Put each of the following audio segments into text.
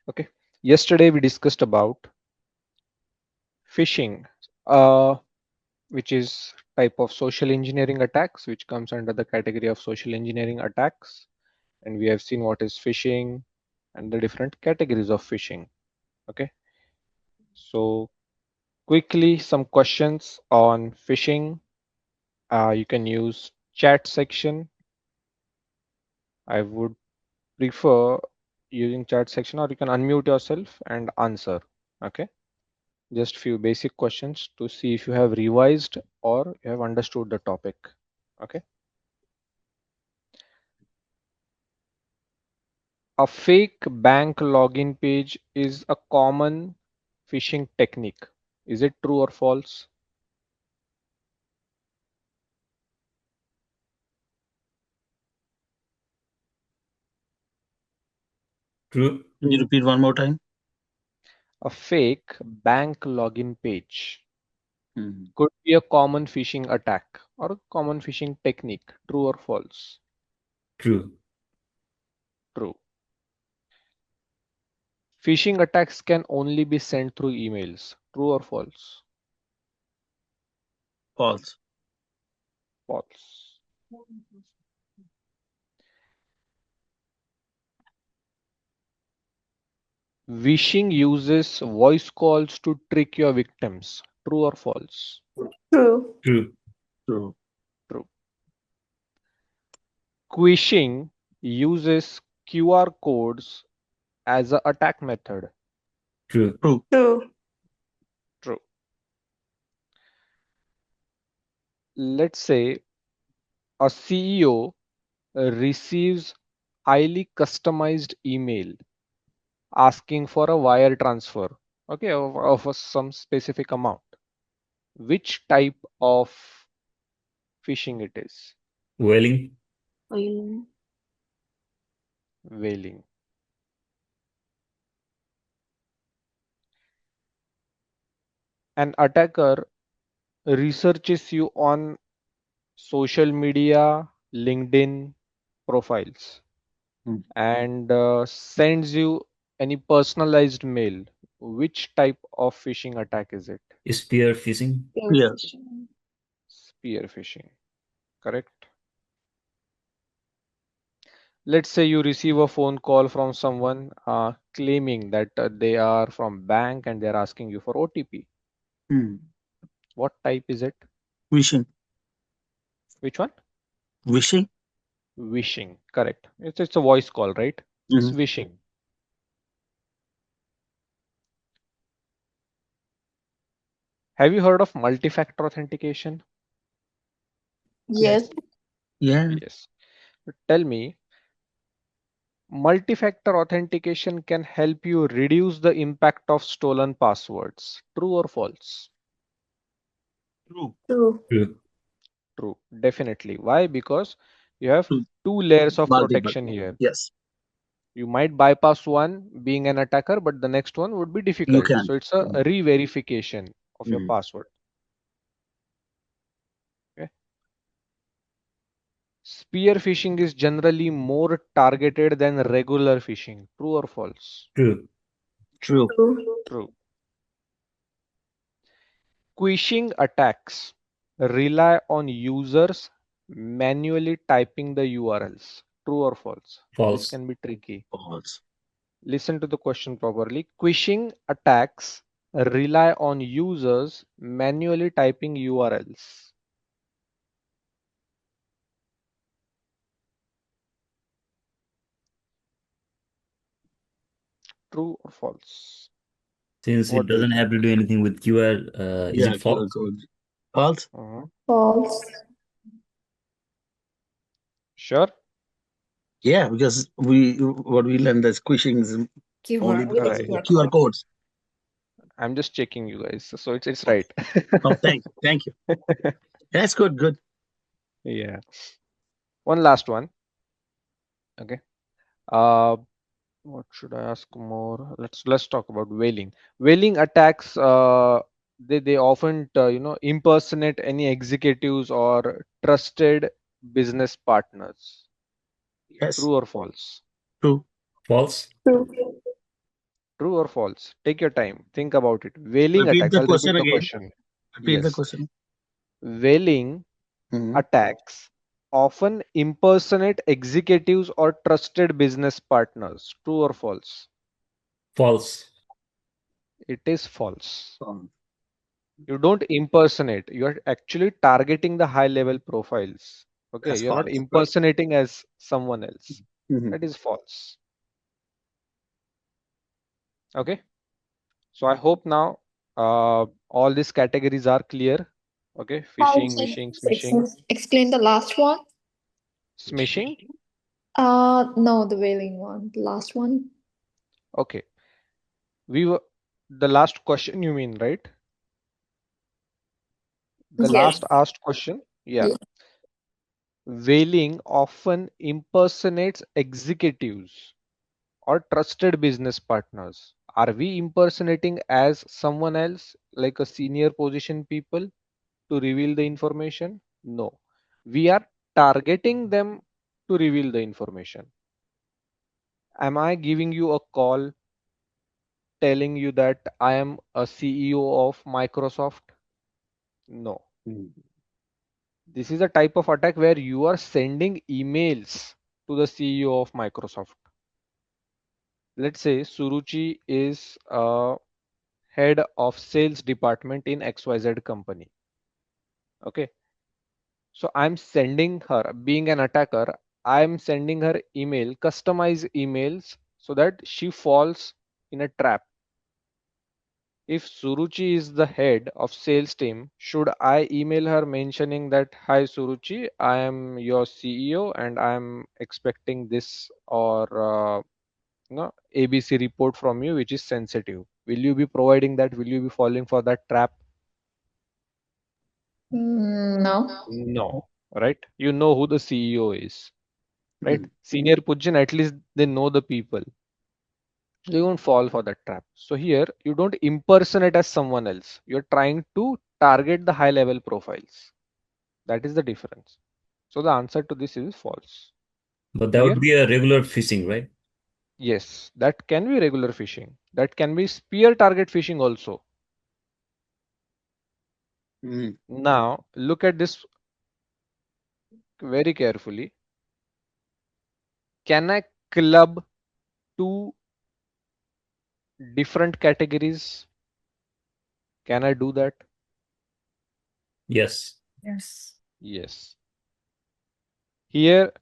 Okay. Yesterday we discussed about phishing, uh, which is type of social engineering attacks, which comes under the category of social engineering attacks. And we have seen what is phishing and the different categories of phishing. Okay. So quickly, some questions on phishing. You can use chat section. I would prefer using chat section, or you can unmute yourself and answer. Okay. Just few basic questions to see if you have revised or you have understood the topic. Okay. A fake bank login page is a common phishing technique. Is it true or false? True. Can you repeat one more time? A fake bank login page Hmm. could be a common phishing attack or a common phishing technique. True or false? True. True. Phishing attacks can only be sent through emails. True or false? False. False. Phishing uses voice calls to trick your victims. True or false? True. True. True. True. Phishing uses QR codes as an attack method. True. True. True. True. Let's say a CEO receives highly customized email asking for a wire transfer, okay, of some specific amount. Which type of phishing it is? Whaling. Oil. Whaling. An attacker researches you on social media, LinkedIn profiles, Hmm. and sends you any personalized mail. Which type of phishing attack is it? Spear phishing. Yeah. Yes. Spear phishing. Correct. Let's say you receive a phone call from someone claiming that they are from bank and they're asking you for OTP. Hmm. What type is it? Wishing. Which one? Wishing. Wishing. Correct. It's a voice call, right? It's Hmm. wishing. Have you heard of multi-factor authentication? Yes. Yeah. Yes. Tell me, multi-factor authentication can help you reduce the impact of stolen passwords. True or false? True. True. True. True. Definitely. Why? Because you have True. two layers of Multiple. protection here. Yes. You might bypass one being an attacker, but the next one would be You difficult. can. So it's a Hmm. re-verification of your Hmm. password. Okay. Spear phishing is generally more targeted than regular phishing. True or false? True. True. True. True. Phishing attacks rely on users manually typing the URLs. True or false? This False. can be tricky. False. Listen to the question properly. Phishing attacks rely on users manually typing URLs. True or false? Since it What do you doesn't think? have to do anything with QR, is Yeah. it false? QR code. False. Mhm. False. Sure? Yeah, because we what we learned as squishing is only QR with the because of Right. the QR QR code. codes. I'm just checking you guys. So it's right. Oh, thank you. Thank you. That's good. Good. Yeah. One last one. Okay. Uh, what should I ask more? Let's talk about whaling. Whaling attacks. They often impersonate any executives or trusted business partners. Yes. True or false? True. False. True. True or false? Take your time. Think about it. Whaling Repeat attacks. the I'll repeat question the again. question. Repeat the Yes. question. Whaling Hmm. attacks often impersonate executives or trusted business partners. True or false? False. It is false. Um, You don't impersonate. You are actually targeting the high level profiles. Okay. that's You're not false. impersonating as someone else. Hmm. That is false. Okay. So I hope now all these categories are clear. Okay. How Phishing, can wishing, you smishing. explain the last one? Smishing. No, the whaling one. The last one. Okay. We were the last question you mean, right? The Yes. last asked question. Yeah. Yeah. Whaling often impersonates executives or trusted business partners. Are we impersonating as someone else, like a senior position people, to reveal the information? No. We are targeting them to reveal the information. Am I giving you a call telling you that I am a CEO of Microsoft? No. Mhm. This is a type of attack where you are sending emails to the CEO of Microsoft. Let's say Suruchi is head of sales department in XYZ company. Okay. So I'm sending her, being an attacker, I'm sending her email, customized emails so that she falls in a trap. If Suruchi is the head of sales team, should I email her mentioning that, hi Suruchi, I am your CEO and I'm expecting this or ABC report from you, which is sensitive. Will you be providing that? Will you be falling for that trap? No. No, right? You know who the CEO is, right? Mhm. Senior position, at least they know the people. You won't fall for that trap. So here, you don't impersonate as someone else. You're trying to target the high level profiles. That is the difference. So the answer to this is false. But that Clear? would be a regular phishing, right? Yes, that can be regular phishing. That can be spear target phishing also. Mhm. Now, look at this very carefully. Can I club two different categories? Can I do that? Yes. Yes. Yes. Here,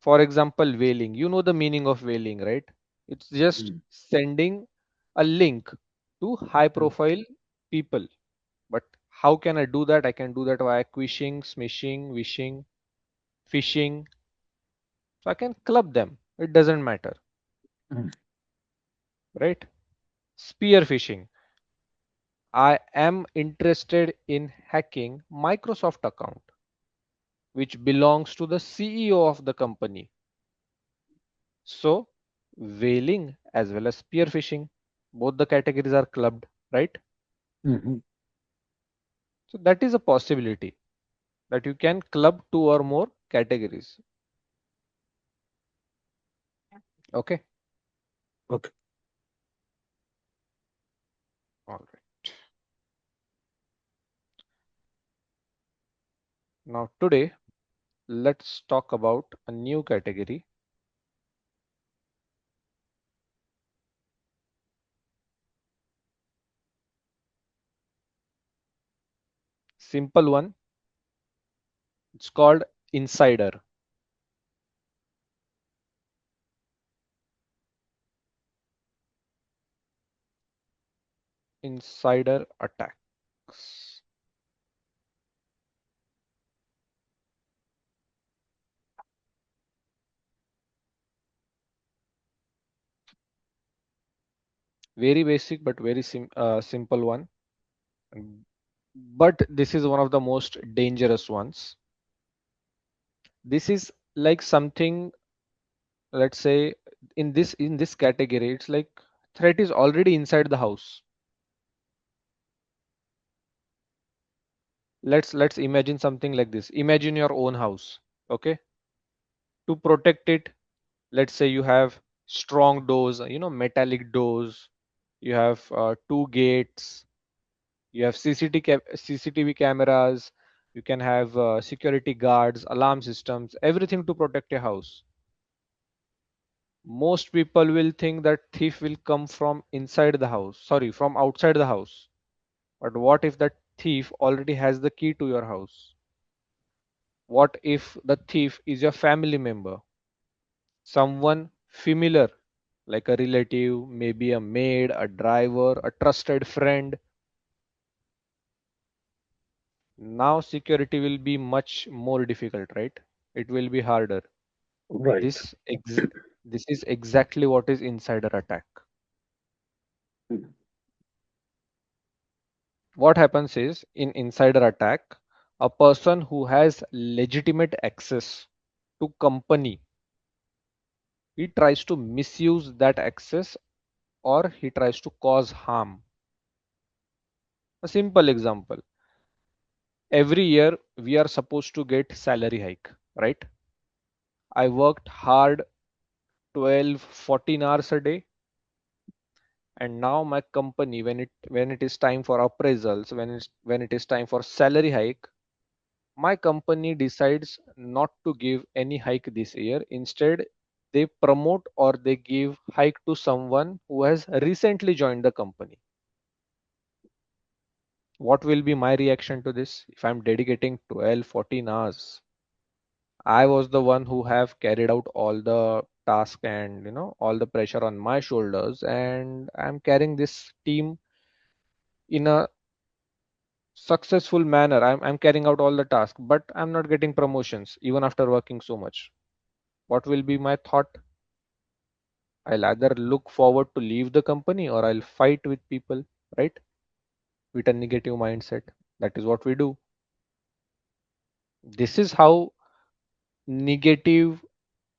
for example, whaling. You know the meaning of whaling, right? It's just Mhm. sending a link to high profile people. But how can I do that? I can do that via quishing, smishing, wishing, phishing. So I can club them. It doesn't matter, Mhm. right? Spear phishing. I am interested in hacking Microsoft account, which belongs to the CEO of the company. So, whaling as well as spear phishing, both the categories are clubbed, right? Mhm. So, that is a possibility that you can club two or more categories. Okay. Okay. All right. Now, today, let's talk about a new category. Simple one. It's called insider. Insider attacks. Very basic, but very simple one. But this is one of the most dangerous ones. This is like something, let's say, in this category, it's like threat is already inside the house. Let's imagine something like this. Imagine your own house. Okay. To protect it, let's say you have strong doors, metallic doors, You have two gates. You have CCTV cameras. You can have security guards, alarm systems, everything to protect your house. Most people will think that thief will come from inside the house, sorry, from outside the house. But what if that thief already has the key to your house? What if the thief is your family member, someone familiar, like a relative, maybe a maid, a driver, a trusted friend? Now security will be much more difficult, right? It will be harder. Right. This ex this is exactly what is insider attack. What happens is, in insider attack, a person who has legitimate access to company, he tries to misuse that access or he tries to cause harm. A simple example: every year we are supposed to get salary hike, right? I worked hard 12, 14 hours a day, and now my company, when it is time for appraisals, when it is time for salary hike, my company decides not to give any hike this year. Instead, they promote or they give hike to someone who has recently joined the company. What will be my reaction to this? If I'm dedicating 12, 14 hours, I was the one who have carried out all the task and all the pressure on my shoulders, and I'm carrying this team in a successful manner. I'm carrying out all the tasks, but I'm not getting promotions even after working so much. What will be my thought? I'll either look forward to leave the company or I'll fight with people, right? With a negative mindset. That is what we do. This is how negative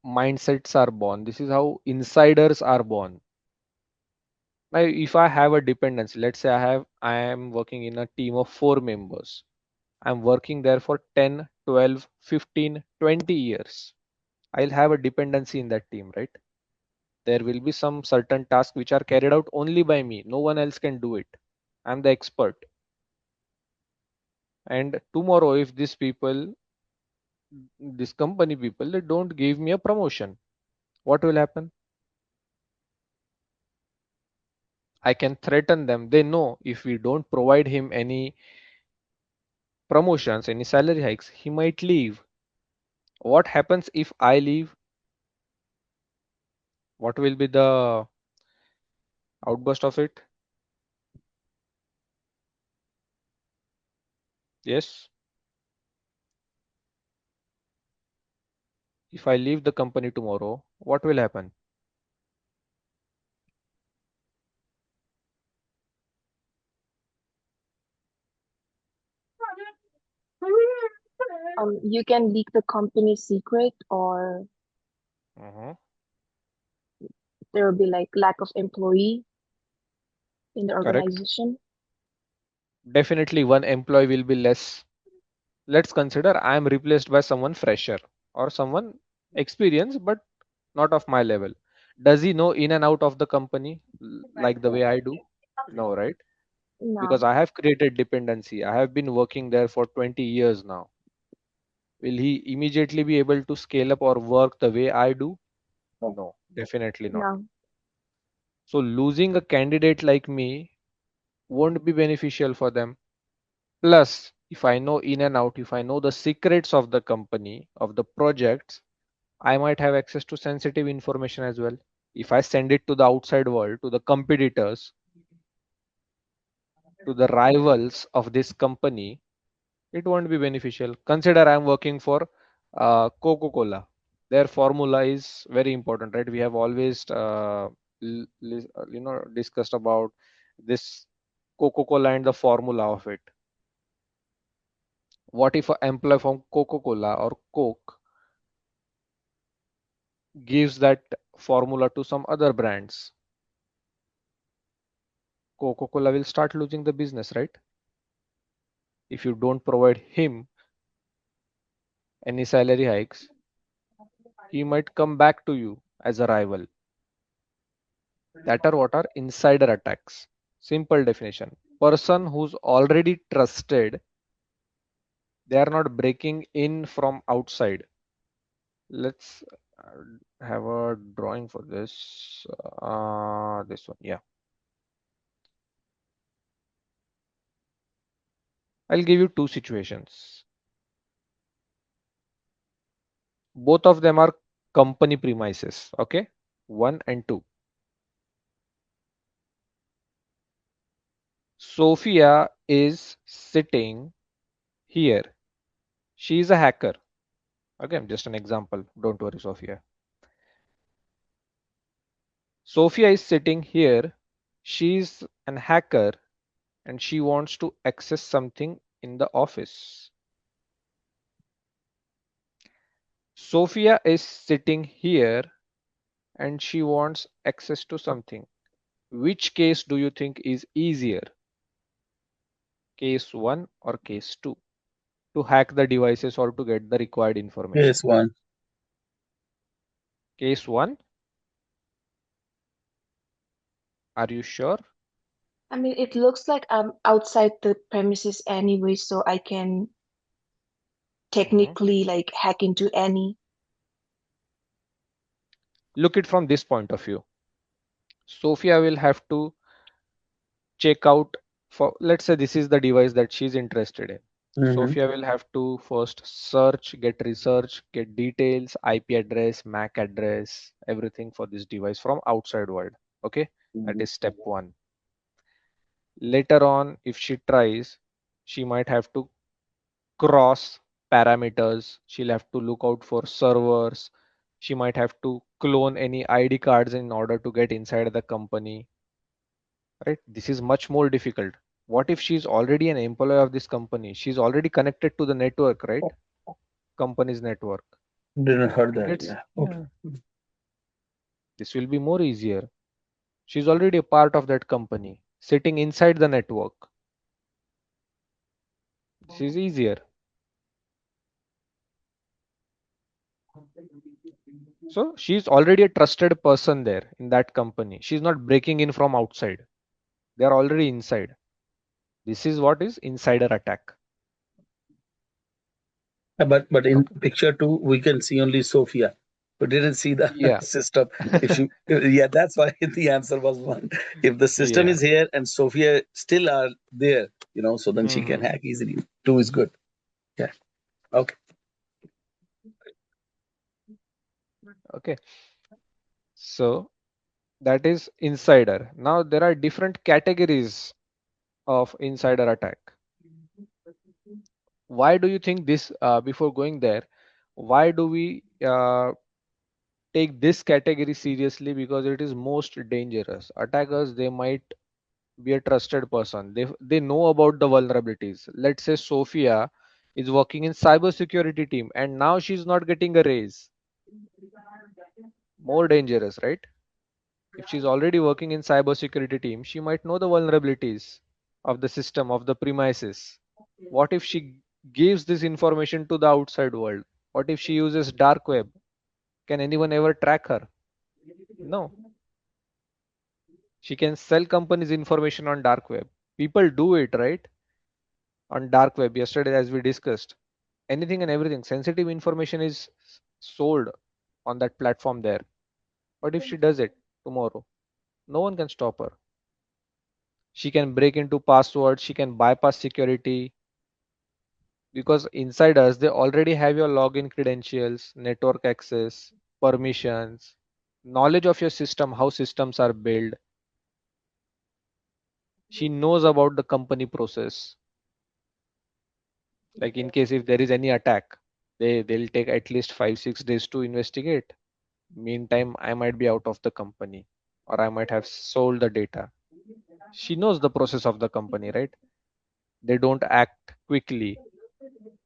mindsets are born. This is how insiders are born. Now, if I have a dependency, let's say I am working in a team of 4 members. I'm working there for 10, 12, 15, 20 years. I'll have a dependency in that team, right? There will be some certain tasks which are carried out only by me. No one else can do it. I'm the expert. And tomorrow, if this company people, they don't give me a promotion, what will happen? I can threaten them. They know if we don't provide him any promotions, any salary hikes, he might leave. What happens if I leave? What will be the outburst of it? Yes, if I leave the company tomorrow, what will happen? You can leak the company secret, or Mhm. there will be like lack of employee in the Correct. organization. Definitely one employee will be less. Let's consider I am replaced by someone fresher or someone experienced but not of my level. Does he know in and out of the company like the way I do? No, right? Because No, I have created dependency. I have been working there for 20 years now. Will he immediately be able to scale up or work the way I do? No, definitely not. no. So losing a candidate like me won't be beneficial for them. Plus, if I know in and out, if I know the secrets of the company, of the projects, I might have access to sensitive information as well. If I send it to the outside world, to the competitors, to the rivals of this company, it won't be beneficial. Consider I'm working for Coca-Cola. Their formula is very important, right? We have always, discussed about this Coca-Cola and the formula of it. What if an employee from Coca-Cola or Coke gives that formula to some other brands? Coca-Cola will start losing the business, right? If you don't provide him any salary hikes, he might come back to you as a rival. That are what are insider attacks. Simple definition. Person who's already trusted, they are not breaking in from outside. Let's have a drawing for this. This one, yeah. I'll give you two situations. Both of them are company premises, okay? One and two. Sophia is sitting here. She is a hacker. Okay, just an example. Don't worry, Sophia. Sophia is sitting here. She's an hacker and she wants to access something in the office. Sophia is sitting here and she wants access to something. Which case do you think is easier? Case 1 or case 2? To hack the devices or to get the required Yes, information? one. Case 1, are you sure? I mean, it looks like I'm outside the premises anyway, so I can Mhm. technically like hack into any. Look it from this point of view. Sophia will have to check out for, let's say this is the device that she's interested in. Mm-hmm. Sophia will have to first search, get research, get details, IP address, MAC address, everything for this device from outside world. Okay, that is step one. Later on, if she tries, she might have to cross parameters. She'll have to look out for servers. She might have to clone any ID cards in order to get inside the company. Right? This is much more difficult. What if she's already an employee of this company? She's already connected to the network, right? Company's network. Didn't heard that. Let's, Yeah. Okay. yeah, this will be more easier. She's already a part of that company, sitting inside the network. This is easier. So she's already a trusted person there in that company. She's not breaking in from outside. They are already inside. This is what is insider attack. But in Okay. picture two, we can see only Sophia. We didn't see the Yeah. system. If you, yeah, that's why the answer was one. If the system Yeah. is here and Sophia still are there, so then she can Hmm. hack easily. Two is good. Yeah. Okay. Okay. So that is insider. Now there are different categories of insider attack. Why do you think this? Before going there, why do we take this category seriously? Because it is most dangerous. Attackers, they might be a trusted person. They know about the vulnerabilities. Let's say Sophia is working in cybersecurity team and now she's not getting a raise. More dangerous, right? If she's already working in cybersecurity team, she might know the vulnerabilities of the system, of the premises. What if she gives this information to the outside world? What if she uses dark web? Can anyone ever track her? No. She can sell companies information on dark web. People do it, right? On dark web. Yesterday, as we discussed, anything and everything, sensitive information is sold on that platform there. What if she does it tomorrow? No one can stop her. She can break into passwords, she can bypass security, because insiders, they already have your login credentials, network access, permissions, knowledge of your system, how systems are built. She knows about the company process. Like in case if there is any attack, they'll take at least 5 6 days to investigate. Meantime, I might be out of the company or I might have sold the data. She knows the process of the company, right? They don't act quickly.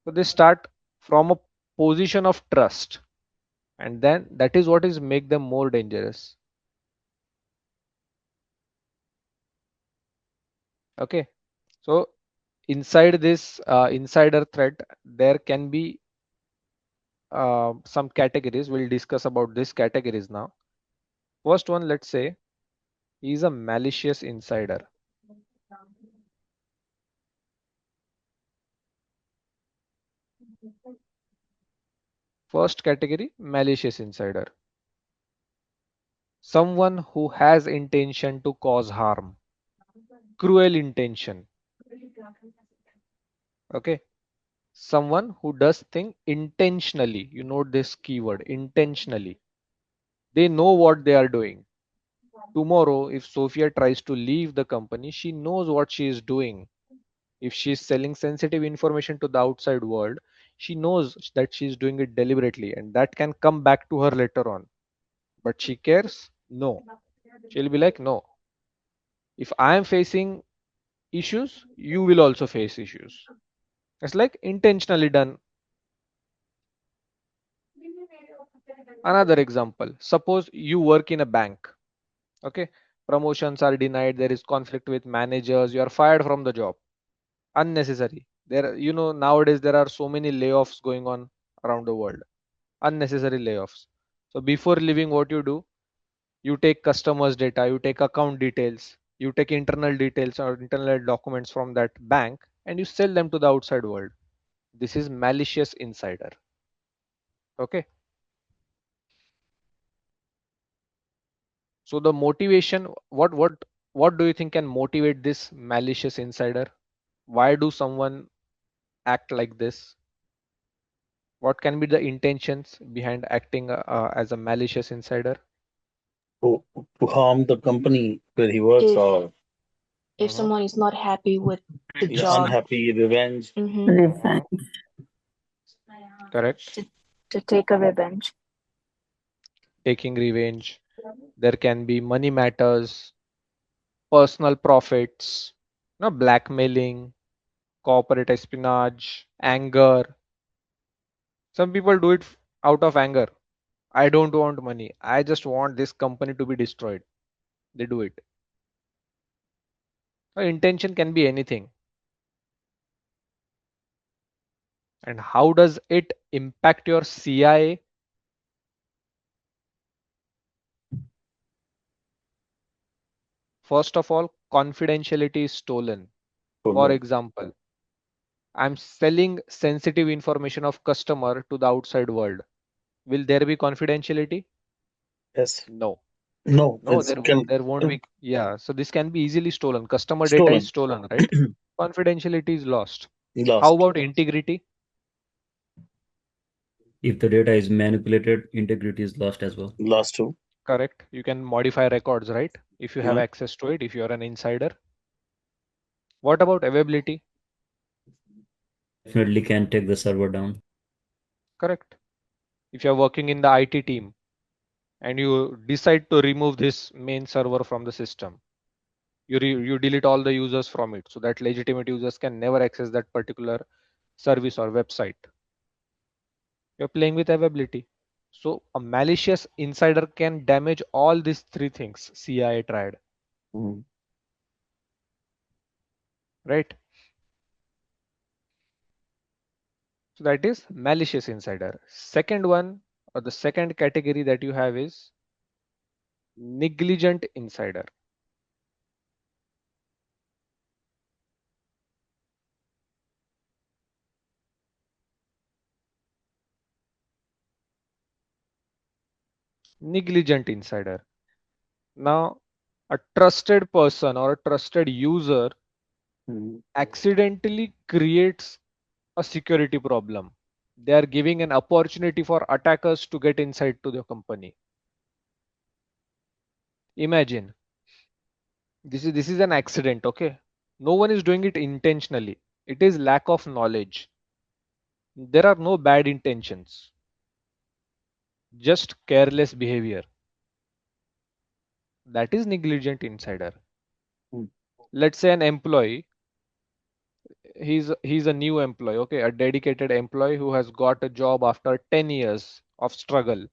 So they start from a position of trust, and then that is what is make them more dangerous. Okay, so inside this insider threat, there can be some categories. We'll discuss about these categories now. First one, let's say He's a malicious insider. First category, malicious insider. Someone who has intention to cause harm, cruel intention. Okay. Someone who does thing intentionally. You note this keyword, intentionally. They know what they are doing. Tomorrow, if Sophia tries to leave the company, she knows what she is doing. If she is selling sensitive information to the outside world, she knows that she is doing it deliberately and that can come back to her later on. But she cares? No. She'll be like, no. If I am facing issues, you will also face issues. It's like intentionally done. Another example, suppose you work in a bank. Okay, promotions are denied, there is conflict with managers, you are fired from the job. Unnecessary. There, nowadays there are so many layoffs going on around the world. Unnecessary layoffs. So before leaving, what you do, you take customers data, you take account details, you take internal details or internal documents from that bank, and you sell them to the outside world. This is malicious insider. Okay. So the motivation, what do you think can motivate this malicious insider? Why do someone act like this? What can be the intentions behind acting as a malicious insider? to, to harm the company where he works, If or Hmm. someone is not happy with the yeah, job, unhappy, revenge. mm-hmm, Hmm. Revenge. Correct. to take a revenge. Taking revenge. There can be money matters, personal profits, blackmailing, corporate espionage, anger. Some people do it out of anger. I don't want money. I just want this company to be destroyed. They do it. Intention can be anything. And how does it impact your CIA? First of all, confidentiality is stolen. For Stolen. example, I'm selling sensitive information of customer to the outside world. Will there be confidentiality? Yes. No. No, No, it's can there won't be. Yeah, so this can be easily stolen. Customer data is stolen. stolen, right? Confidentiality is lost. How Lost. about integrity? If the data is manipulated, integrity is lost as well. Lost too. Correct. You can modify records, right? If you have Yeah. access to it, if you're an insider. What about availability? Definitely can take the server down. Correct. If you're working in the IT team and you decide to remove this main server from the system, you delete all the users from it so that legitimate users can never access that particular service or website. You're playing with availability. So a malicious insider can damage all these three things CIA tried, Mm. right? So that is malicious insider. Second one, or the second category that you have is negligent insider. Negligent insider. Now, a trusted person or a trusted user Mm. accidentally creates a security problem. They are giving an opportunity for attackers to get inside to the company. Imagine this is an accident, okay? No one is doing it intentionally. It is lack of knowledge. There are no bad intentions, just careless behavior. That is negligent insider. Mm. Let's say an employee, he's a new employee, okay, a dedicated employee who has got a job after 10 years of struggle.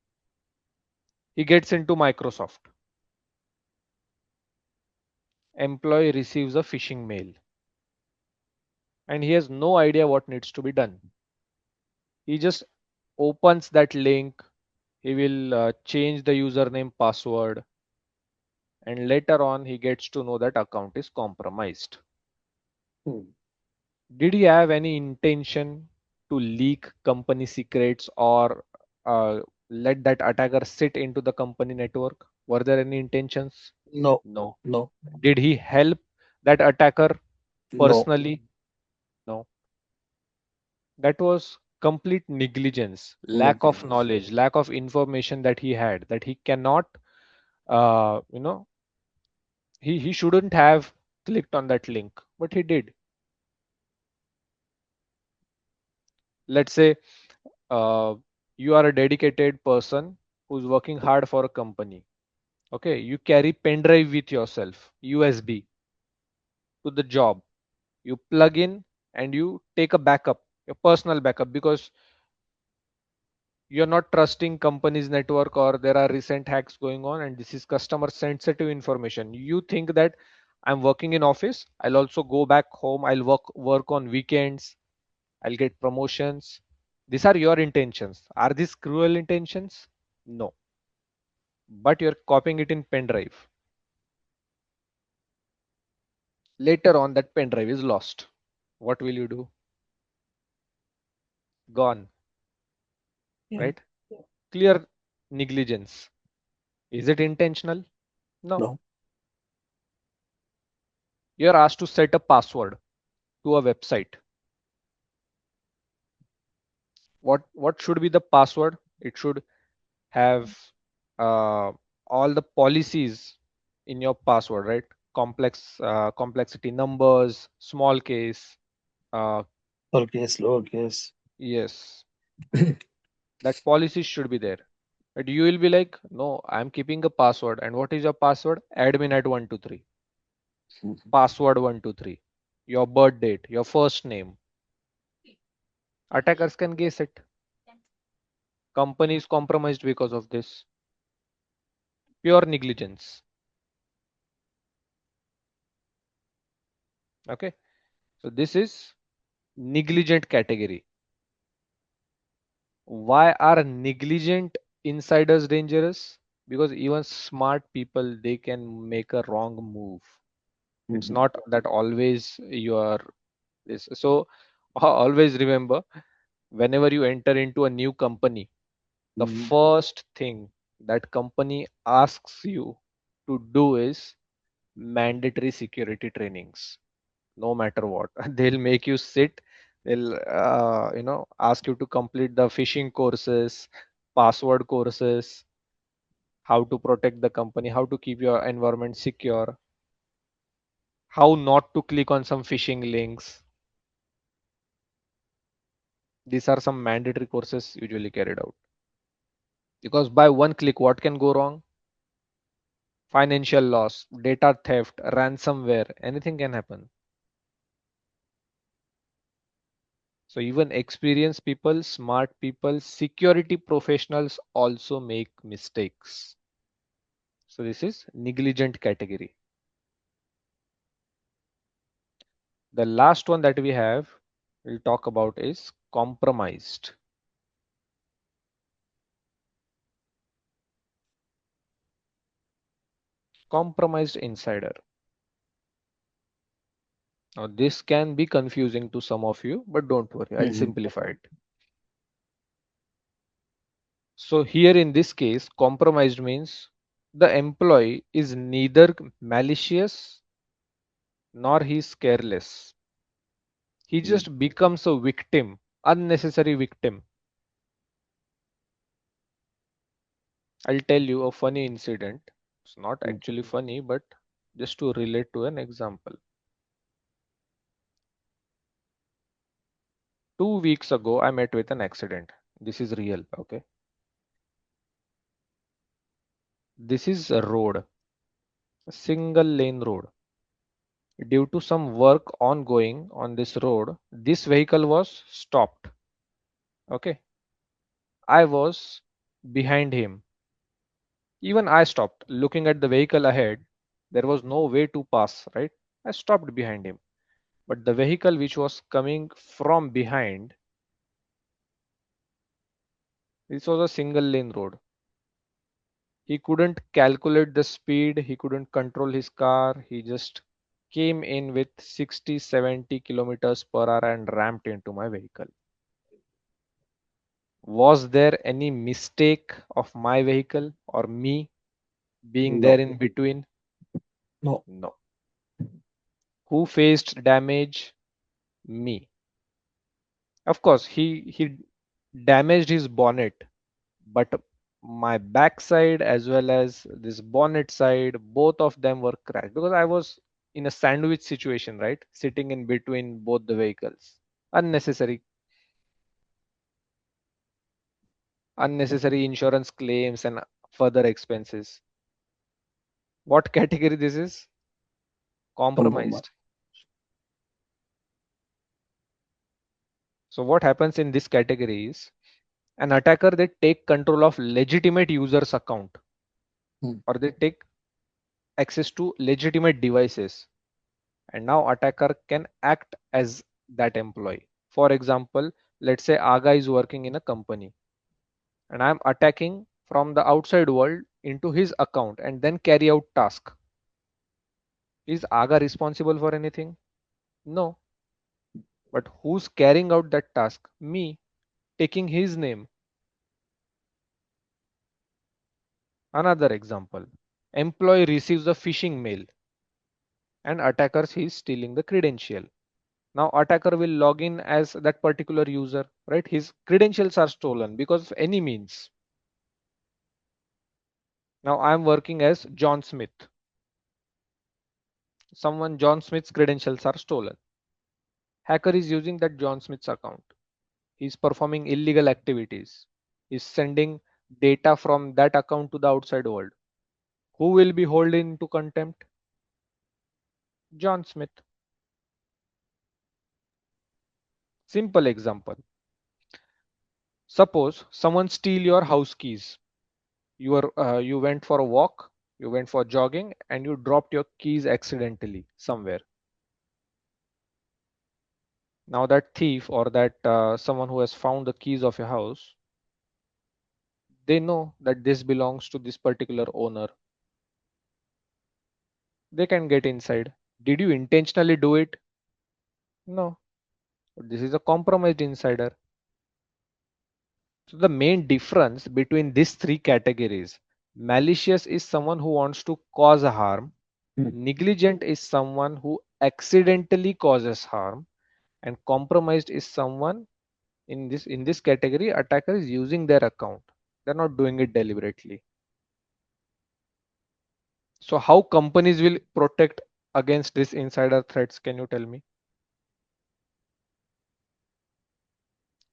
He gets into Microsoft. Employee receives a phishing mail and he has no idea what needs to be done. He just opens that link. He will change the username password and later on he gets to know that account is compromised. Hmm. Did he have any intention to leak company secrets or let that attacker sit into the company network? Were there any intentions? No, No. no, Did he help that attacker no. personally? No. That was complete negligence, lack of Negligence. knowledge, lack of information that he had, that he cannot, uh, you know, he shouldn't have clicked on that link, but he did. Let's say you are a dedicated person who's working hard for a company. Okay, you carry pen drive with yourself, USB, to the job. You plug in and you take a backup, your personal backup, because you're not trusting company's network or there are recent hacks going on and this is customer sensitive information. You think that I'm working in office, I'll also go back home, I'll work on weekends, I'll get promotions. These are your intentions. Are these cruel intentions? No. But you're copying it in pen drive. Later on, that pen drive is lost. What will you do? Gone, Yeah. right? Clear negligence. Is it intentional? No. No. You're asked to set a password to a website. What should be the password? It should have uh, all the policies in your password, right? Complexity numbers, small case. Upper case, lower case. Yes, that policy should be there. But you will be like, no, I'm keeping a password. And what is your password? Admin at 123. Password 123. Your birth date, your first name. Attackers can guess it. Company is compromised because of this. Pure negligence. Okay. So this is negligent category. Why are negligent insiders dangerous? Because even smart people, they can make a wrong move. It's Mhm. not that always you are this. So always remember, whenever you enter into a new company, the Mhm. first thing that company asks you to do is mandatory security trainings. No matter what, they'll make you sit. They'll ask you to complete the phishing courses, password courses, how to protect the company, how to keep your environment secure, how not to click on some phishing links. These are some mandatory courses usually carried out, because by one click what can go wrong? Financial loss, data theft, ransomware, anything can happen. So even experienced people, smart people, security professionals also make mistakes. So this is negligent category. The last one that we have, we'll talk about is compromised. Compromised insider. Now this can be confusing to some of you, but don't worry, I'll Mhm. simplify it. So here in this case, compromised means the employee is neither malicious nor he's careless. He Mhm. just becomes a victim, unnecessary victim. I'll tell you a funny incident. It's not Mhm. actually funny, but just to relate to an example. 2 weeks ago, I met with an accident. This is real, okay? This is a road, a single lane road. Due to some work ongoing on this road, this vehicle was stopped. Okay. I was behind him. Even I stopped looking at the vehicle ahead. There was no way to pass, right? I stopped behind him. But the vehicle which was coming from behind, this was a single lane road. He couldn't calculate the speed, he couldn't control his car, he just came in with 60, 70 kilometers per hour and ramped into my vehicle. Was there any mistake of my vehicle or me being No. there in between? No. No. Who faced damage? Me. Of course, he damaged his bonnet, but my backside as well as this bonnet side, both of them were crashed because I was in a sandwich situation, right? Sitting in between both the vehicles. Unnecessary, unnecessary insurance claims and further expenses. What category this is? Compromise. Compromised. So what happens in this category is an attacker they take control of legitimate users account Hmm. or they take access to legitimate devices, and now attacker can act as that employee. For example, let's say Aga is working in a company and I'm attacking from the outside world into his account and then carry out task. Is Aga responsible for anything? No. But who's carrying out that task? Me, taking his name. Another example. Employee receives a phishing mail and attackers is stealing the credential. Now attacker will log in as that particular user, right? His credentials are stolen because of any means. Now I'm working as John Smith. Someone John Smith's credentials are stolen. Hacker is using that John Smith's account. He's performing illegal activities. He's sending data from that account to the outside world. Who will be held into contempt? John Smith. Simple example. Suppose someone steal your house keys. You went for a walk, you went for jogging, and you dropped your keys accidentally somewhere. Now that thief or that someone who has found the keys of your house, they know that this belongs to this particular owner. They can get inside. Did you intentionally do it? No. But this is a compromised insider. So the main difference between these three categories, malicious is someone who wants to cause a harm, Hmm. negligent is someone who accidentally causes harm, and compromised is someone in this category attacker is using their account. They're not doing it deliberately. So how companies will protect against these insider threats, can you tell me?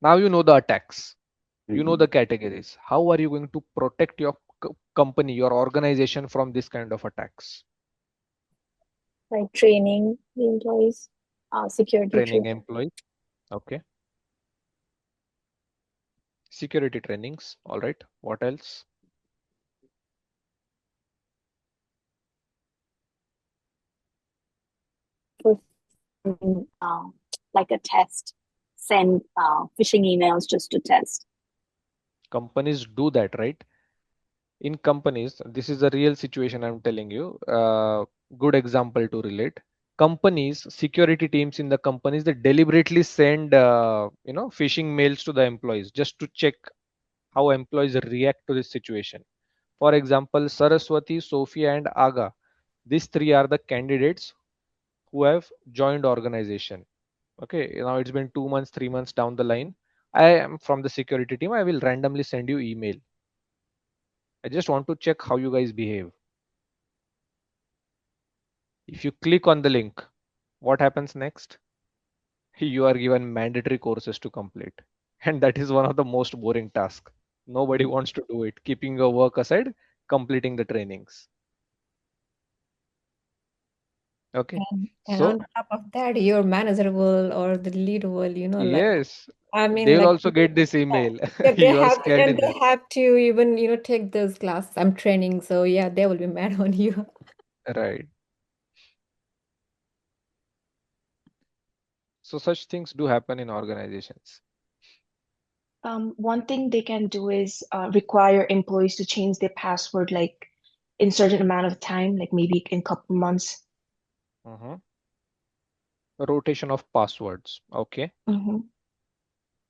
Now you know the attacks, you know the categories. How are you going to protect your company, your organization from this kind of attacks? Like training the employees, security Training training. employees. Okay. Security trainings. All right. What else? For like a test, send phishing emails just to test. Companies do that, right? In companies, this is a real situation I'm telling you. Good example to relate. Companies, security teams in the companies, they deliberately send, phishing mails to the employees just to check how employees react to this situation. For example, Saraswati, Sophia, and Aga. These three are the candidates who have joined organization. Okay, now it's been 2 months, 3 months down the line. I am from the security team. I will randomly send you email. I just want to check how you guys behave. If you click on the link, what happens next? You are given mandatory courses to complete. And that is one of the most boring tasks. Nobody wants to do it. Keeping your work aside, completing the trainings. Okay. And So, on top of that, your manager will or the leader will, like, yes, I mean, they'll like, also get this email. yeah, they You are have, scared and they enough. have to even, take those classes. I'm training, so yeah, they will be mad on you. Right. So, such things do happen in organizations. One thing they can do is require employees to change their password like in certain amount of time, like maybe in couple months. Mhm. Rotation of passwords. Okay. Mm-hmm.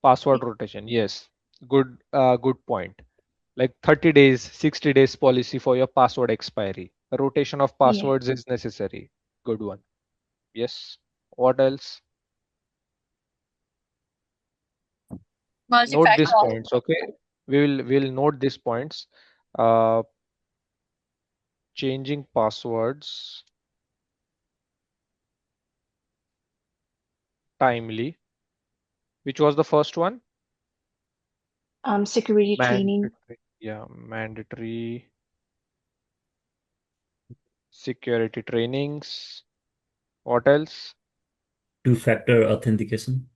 Password rotation. Yes. Good point. Like 30 days, 60 days policy for your password expiry. A rotation of Yeah. passwords is necessary. Good one. Yes. What else? Note these Multi-factor points, okay? We'll note these points. Uh, Changing passwords timely. Which was the first one? Security cleaning. Mandatory. Yeah, mandatory security trainings. What else? Two-factor authentication.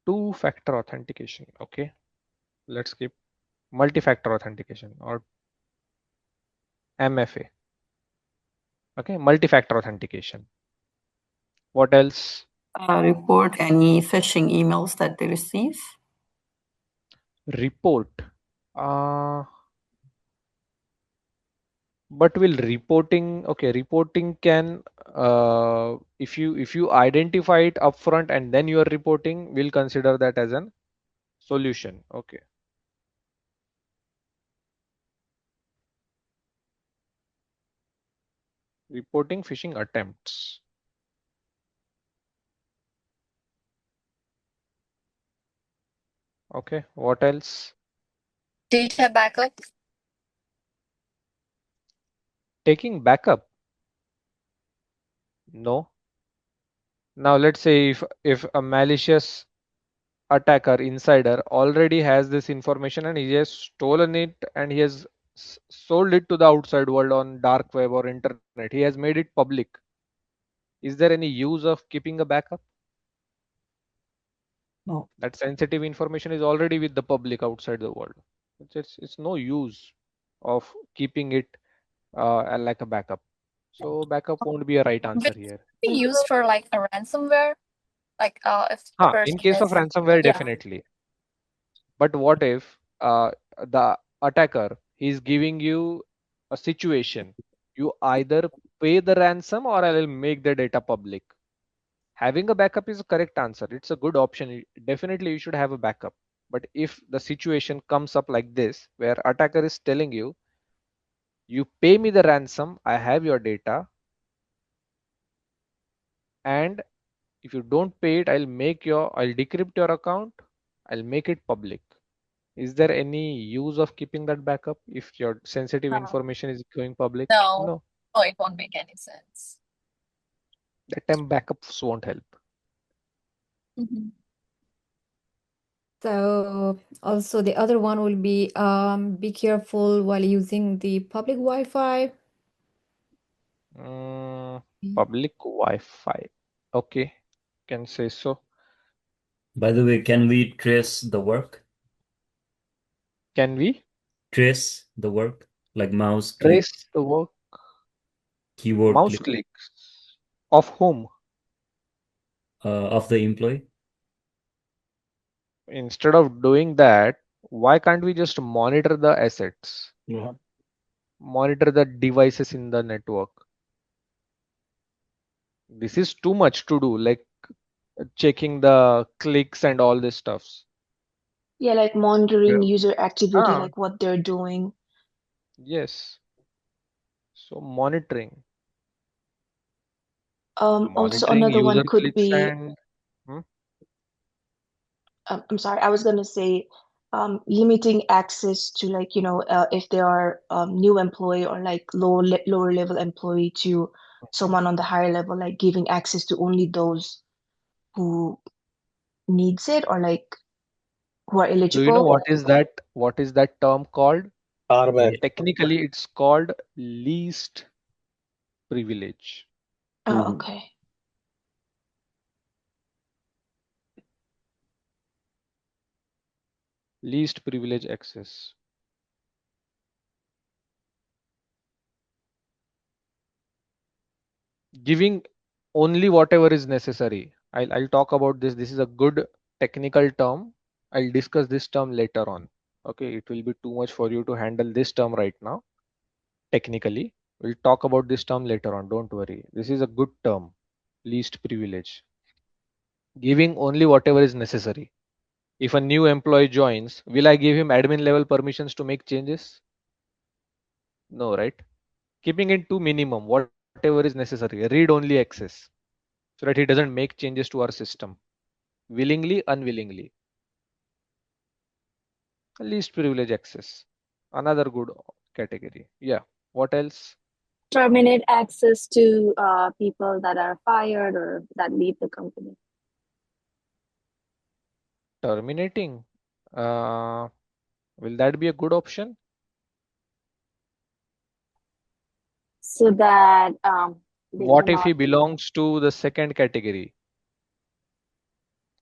Two-factor authentication. Okay. Let's keep multi-factor authentication or MFA. Okay, multi-factor authentication. What else? report any phishing emails that they receive. Report. Uh, but will reporting, okay, reporting can, if you identify it upfront and then you are reporting, we'll consider that as an solution. Okay. Reporting phishing attempts. Okay. What else? Data backup. Taking backup. No. Now let's say if a malicious attacker insider already has this information and he has stolen it and he has sold it to the outside world on dark web or internet, he has made it public. Is there any use of keeping a backup? No. That sensitive information is already with the public outside the world. It's no use of keeping it like a backup. So backup won't be a right answer Will it here. be used for like a ransomware? Like if the In person case of is, ransomware, yeah. definitely. But what if the attacker is giving you a situation? You either pay the ransom or I will make the data public. Having a backup is a correct answer. It's a good option. Definitely, you should have a backup. But if the situation comes up like this, where attacker is telling you, you pay me the ransom, I have your data, and if you don't pay it, I'll decrypt your account, I'll make it public. Is there any use of keeping that backup if your sensitive No. information is going public? No. No, Oh, it won't make any sense. that time backups won't help. Mm-hmm. So also the other one will be careful while using the public Wi-Fi. Public Wi-Fi. Okay, can say so. By the way, can we trace the work? Can we Trace the work, like mouse click, trace the work? keyboard Mouse click clicks of whom? of the employee? Instead of doing that, why can't we just monitor the assets, Yeah. monitor the devices in the network? This is too much to do, like checking the clicks and all this stuffs. Yeah, like monitoring Yeah. user activity, Ah, like what they're doing. yes. So Also monitoring another one user could clicks be, and hmm, I'm sorry, I was gonna say, limiting access to like, if they are new employee or like lower level employee to hmm. someone on the higher level, like giving access to only those who needs it or like who are Do you know eligible. what is that? What is that term called? RBAC. Technically, it's called least privilege. Oh, Mhm. okay. Least privilege access. Giving only whatever is necessary. I'll talk about this. This is a good technical term. I'll discuss this term later on. Okay, it will be too much for you to handle this term right now. Technically, we'll talk about this term later on. Don't worry. This is a good term, least privilege. Giving only whatever is necessary. If a new employee joins, will I give him admin level permissions to make changes? No, right? Keeping it to minimum, whatever is necessary. Read only access so that he doesn't make changes to our system willingly, unwillingly. Least privilege access. Another good category. Yeah. What else? Terminate access to people that are fired or that leave the company. Terminating. Uh, will that be a good option? So that they What if cannot. he belongs to the second category?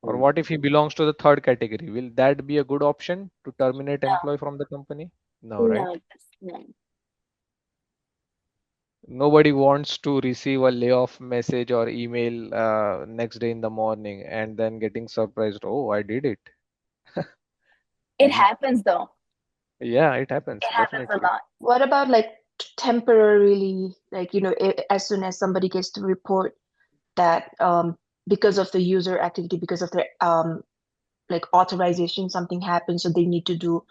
Or Mm. what if he belongs to the third category? Will that be a good option to terminate employee from the company? No, No, right? no, no. Nobody wants to receive a layoff message or email next day in the morning and then getting surprised. Oh, I did it. It Mhm. happens though. Yeah, it happens It happens a definitely. lot. What about like temporarily, like, as soon as somebody gets to report that because of the user activity, because of their like authorization, something happens, so they need to do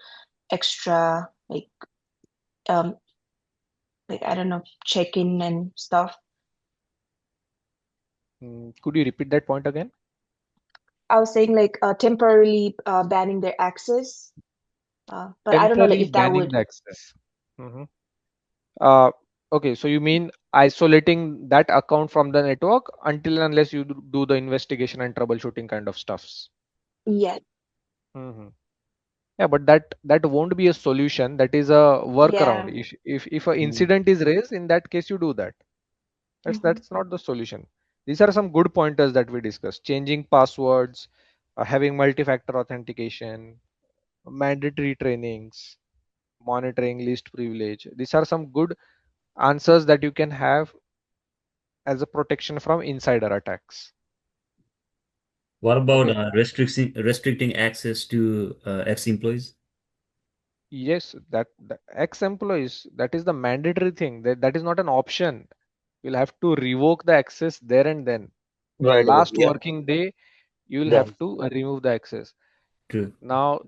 extra um like I don't know, check-in and stuff. Could you repeat that point again? I was saying like temporarily banning their access, but I don't know like Temporarily if that banning would. the access. Mhm. Uh, okay, so you mean isolating that account from the network until and unless you do the investigation and troubleshooting kind of stuffs. Yeah, Mhm. Yeah, but that won't be a solution. That is a workaround. yeah. If an Mm. incident is raised, in that case you do that. Hmm. That's not the solution. These are some good pointers that we discussed. Changing passwords, having multi-factor authentication, mandatory trainings, monitoring least privilege. These are some good answers that you can have as a protection from insider attacks. What about Okay. restricting access to ex-employees? Yes, that the ex-employees, that is the mandatory thing. That is not an option. You'll have to revoke the access there and then. Right away. Last Yeah. working day, you will Done. have to remove the access. True. Now,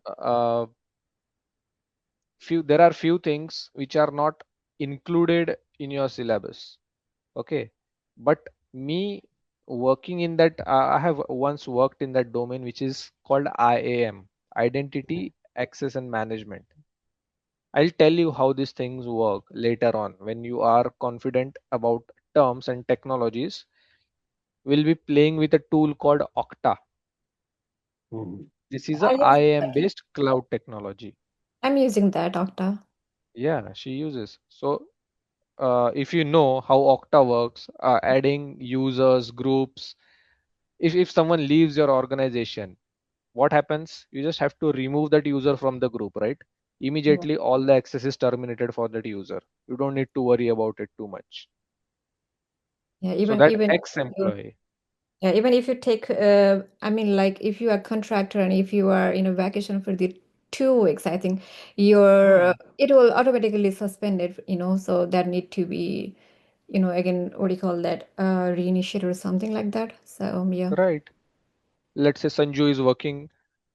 there are few things which are not included in your syllabus. Okay, but me working in that, I have once worked in that domain which is called IAM, Identity Access and Management. I'll tell you how these things work later on when you are confident about terms and technologies. We'll be playing with a tool called Okta. Mhm. This is a I use IAM that. based cloud technology. I'm using that, Octa. Yeah, she uses. So if you know how Okta works, adding users, groups, if someone leaves your organization, what happens? You just have to remove that user from the group, right? Yeah. Immediately, all the access is terminated for that user. You don't need to worry about it too much. Yeah, So even that even you ex-employee, yeah, even if you take I mean like if you are contractor and if you are in a vacation for the 2 weeks, I think your hmm, it will automatically suspended, so that need to be, again, what do you call that? Reinitiate or something like that. So yeah. right? Let's say Sanju is working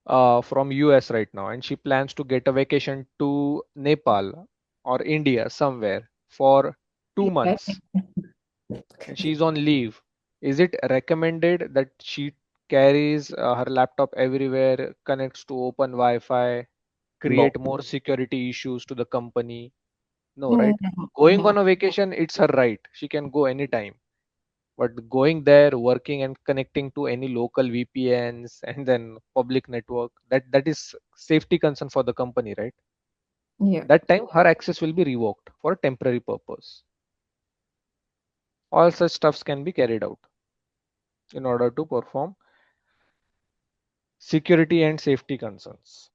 from US right now and she plans to get a vacation to Nepal or India somewhere for two Yeah. months and she's on leave. Is it recommended that she carries her laptop everywhere, connects to open Wi-Fi, No. create more security issues to the company? No, right? No, Going no. on a vacation, it's her right. She can go anytime. But going there, working and connecting to any local VPNs and then public network, that is safety concern for the company, right? Yeah. That time her access will be revoked for a temporary purpose. All such stuffs can be carried out in order to perform security and safety concerns.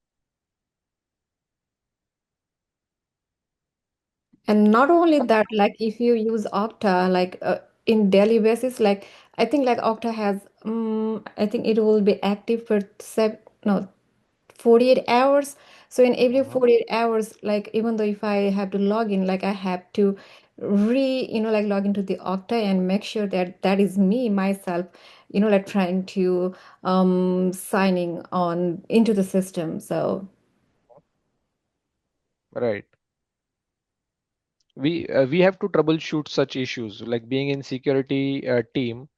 And not only that, like if you use Okta, like in daily basis, like I think like Okta has, I think it will be active for no 48 hours. So in every Mhm. 48 hours, like even though if I have to log in, like I have to like log into the Okta and make sure that that is me myself, like trying to signing on into the system. So Right. We have to troubleshoot such issues, like being in security team.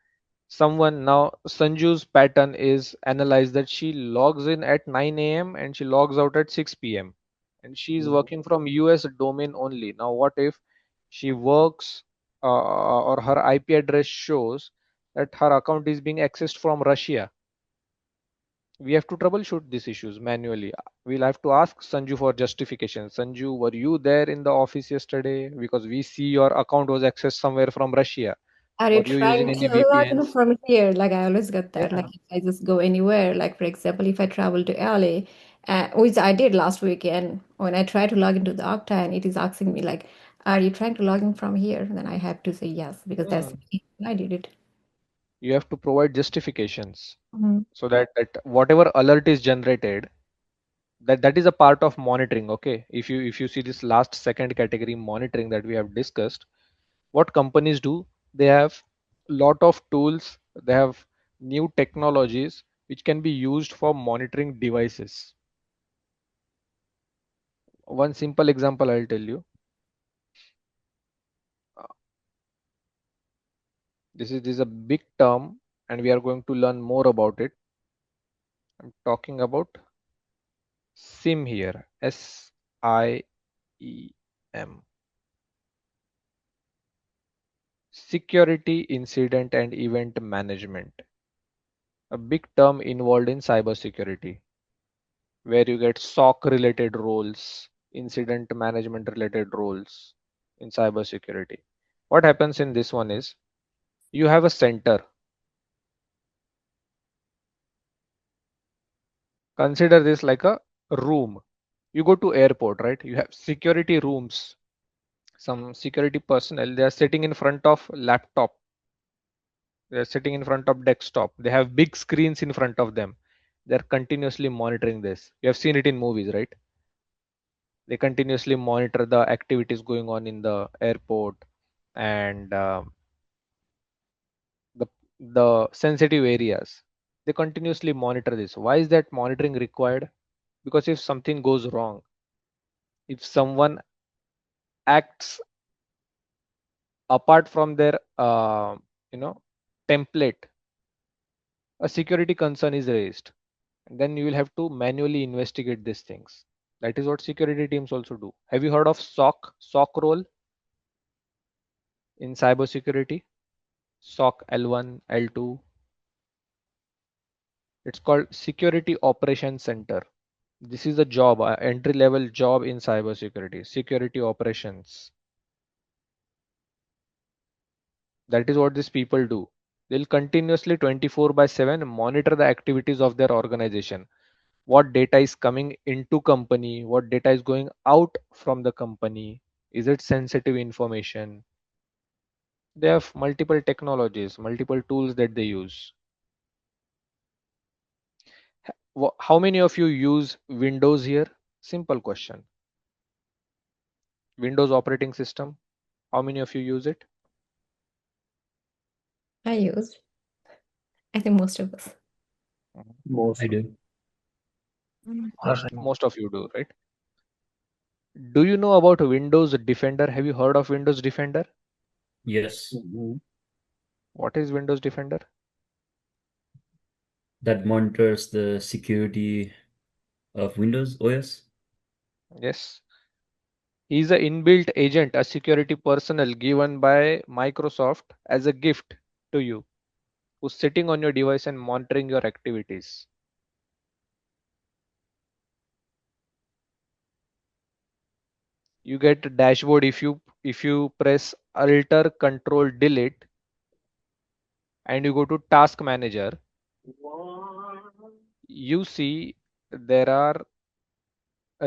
Someone now, Sanju's pattern is analyzed that she logs in at 9 a.m. and she logs out at 6 p.m. and she is Mhm. working from US domain only. Now, what if she works or her IP address shows that her account is being accessed from Russia? We have to troubleshoot these issues manually. We'll have to ask Sanju for justification. Sanju, were you there in the office yesterday? Because we see your account was accessed somewhere from Russia. are you Were you using trying any to log in VPNs? from here? Like I always get that. Yeah. Like if I just go anywhere, like for example, if I travel to LA, which I did last weekend, when I try to log into the Okta and it is asking me like, "Are you trying to log in from here?" Then I have to say yes because that's Hmm. me. I did it. You have to provide justifications Mhm. so that whatever alert is generated, that is a part of monitoring. Okay, if you see this last second category, monitoring, that we have discussed, what companies do, they have lot of tools, they have new technologies which can be used for monitoring devices. One simple example I'll tell you. Uh, this is a big term and we are going to learn more about it. I'm talking about SIM here. SIEM. Security Incident and Event Management, a big term involved in cybersecurity, where you get SOC related roles, incident management related roles in cybersecurity. What happens in this one is you have a center. Consider this like a room. You go to airport, right? You have security rooms. Some security personnel, they are sitting in front of laptop. They are sitting in front of desktop. They have big screens in front of them. They're continuously monitoring this. You have seen it in movies, right? They continuously monitor the activities going on in the airport and the the sensitive areas. They continuously monitor this. Why is that monitoring required? Because if something goes wrong, if someone acts apart from their you know template, a security concern is raised, and then you will have to manually investigate these things. That is what security teams also do. Have you heard of SOC role in cybersecurity? SOC L1, L2. It's called Security Operations Center. This is a job, entry level job in cybersecurity. Security operations. That is what these people do. They'll continuously 24 by 7 monitor the activities of their organization. What data is coming into company, what data is going out from the company, is it sensitive information? They have multiple technologies, multiple tools that they use. How many of you use Windows here? Simple question. Windows operating system, how many of you use it? I used. I think most of us. Mhm. I Most of do. us. Most of you do, right? Do you know about Windows Defender? Have you heard of Windows Defender? Yes. Mhm. What is Windows Defender? That monitors the security of Windows OS. Yes. He's an inbuilt agent, a security personnel given by Microsoft as a gift to you, who's sitting on your device and monitoring your activities. You get a dashboard if you press Alter Control Delete and you go to Task Manager, you see there are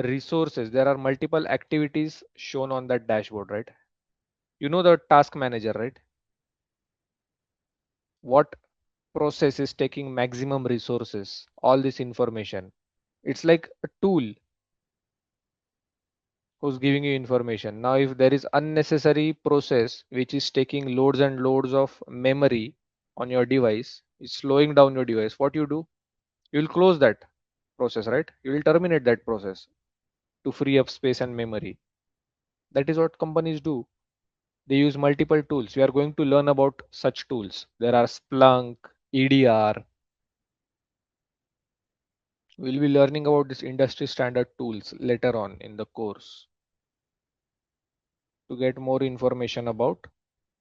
resources, there are multiple activities shown on that dashboard, right? You know the Task Manager, right? What process is taking maximum resources, all this information. It's like a tool who's giving you information. Now, if there is unnecessary process which is taking loads and loads of memory on your device, it's slowing down your device, what you do? You will close that process, right? You will terminate that process to free up space and memory. That is what companies do. They use multiple tools. We are going to learn about such tools. There are Splunk, EDR. We'll be learning about this industry standard tools later on in the course to get more information about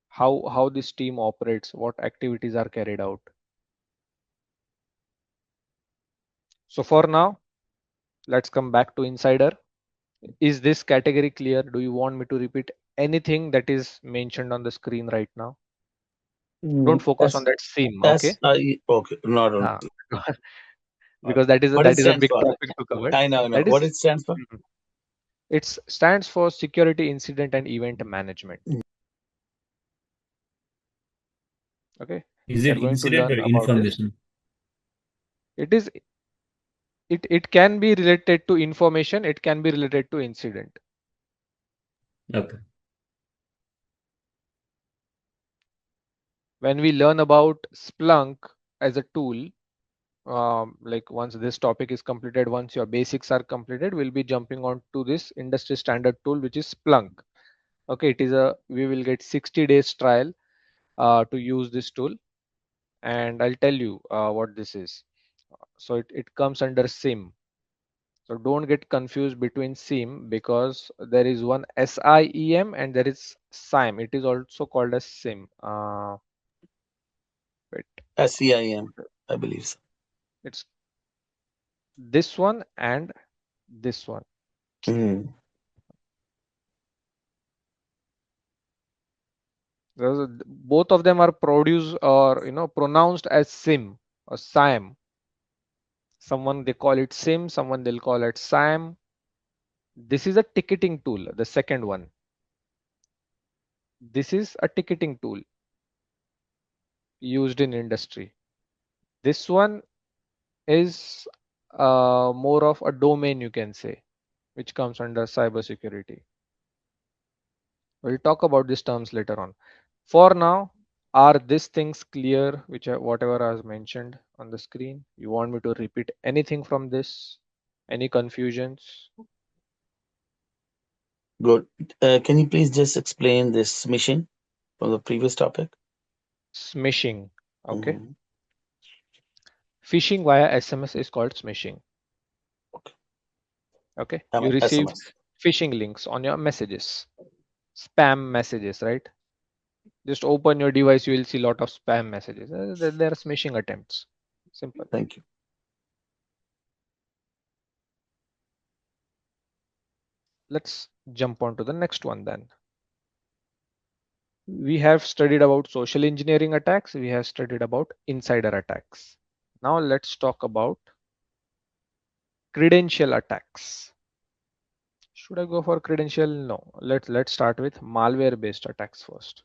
how this team operates, what activities are carried out. So for now, let's come back to insider. Is this category clear? Do you want me to repeat anything that is mentioned on the screen right now? Don't focus on As that SIM, okay? as okay, not on. Uh, All right. because that is What it a stands big for? topic to cover. I know That what is, it stands for. it stands for Security Incident and Event Management. Mm. Okay, Is we it are going to incident learn or about this. information? It is it can be related to information. It can be related to incident. Okay. When we learn about Splunk as a tool, like once this topic is completed, once your basics are completed, we'll be jumping on to this industry standard tool, which is Splunk. Okay, we will get 60 days trial to use this tool, and I'll tell you what this is. So it comes under SIM. So don't get confused between SIM, because there is one SIEM and there is SIM. It is also called as SIM. Wait, SCIM, I believe so. it's this one and this one. Mm. Both of them are produced or pronounced as SIM or SIM. Someone they call it SIM, someone they'll call it SIM. This is a ticketing tool, the second one. This is a ticketing tool used in industry. This one is more of a domain, you can say, which comes under cybersecurity. We'll talk about these terms later on. For now, are these things clear, whatever I was mentioned on the screen? You want me to repeat anything from this? Any confusions? Good. Can you please just explain this mission from the previous topic? Smishing. Okay. Mm. Phishing via SMS is called smishing. Okay. Okay. You receive SMS. phishing links on your messages, spam messages, right? Just open your device, you will see a lot of spam messages. They are smishing attempts. Simple. Thank you. Let's jump on to the next one then. We have studied about social engineering attacks. We have studied about insider attacks. Now let's talk about credential attacks. Should I go for credential? No. Let's start with malware based attacks first.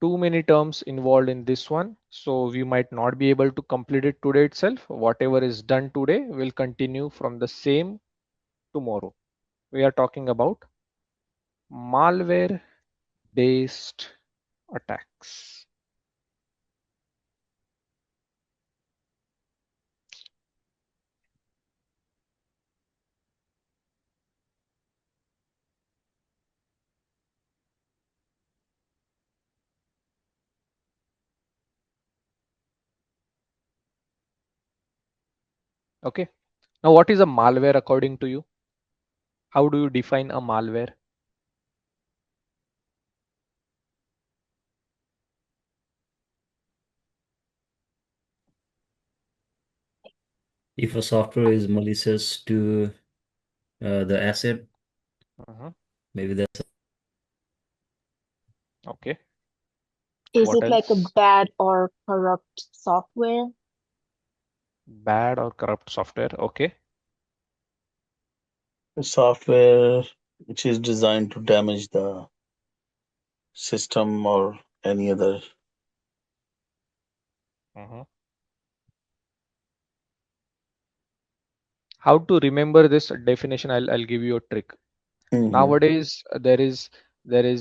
Too many terms involved in this one, so we might not be able to complete it today itself. Whatever is done today will continue from the same tomorrow. We are talking about malware based attacks. Okay, now what is a malware according to you? How do you define a malware? If a software is malicious to the asset, Mhm. maybe that's Okay, Is what it like a else? bad or corrupt software? Bad or corrupt software. Okay. Software which is designed to damage the system or any other. Mhm. How to remember this definition? I'll give you a trick. Hmm. Nowadays, there is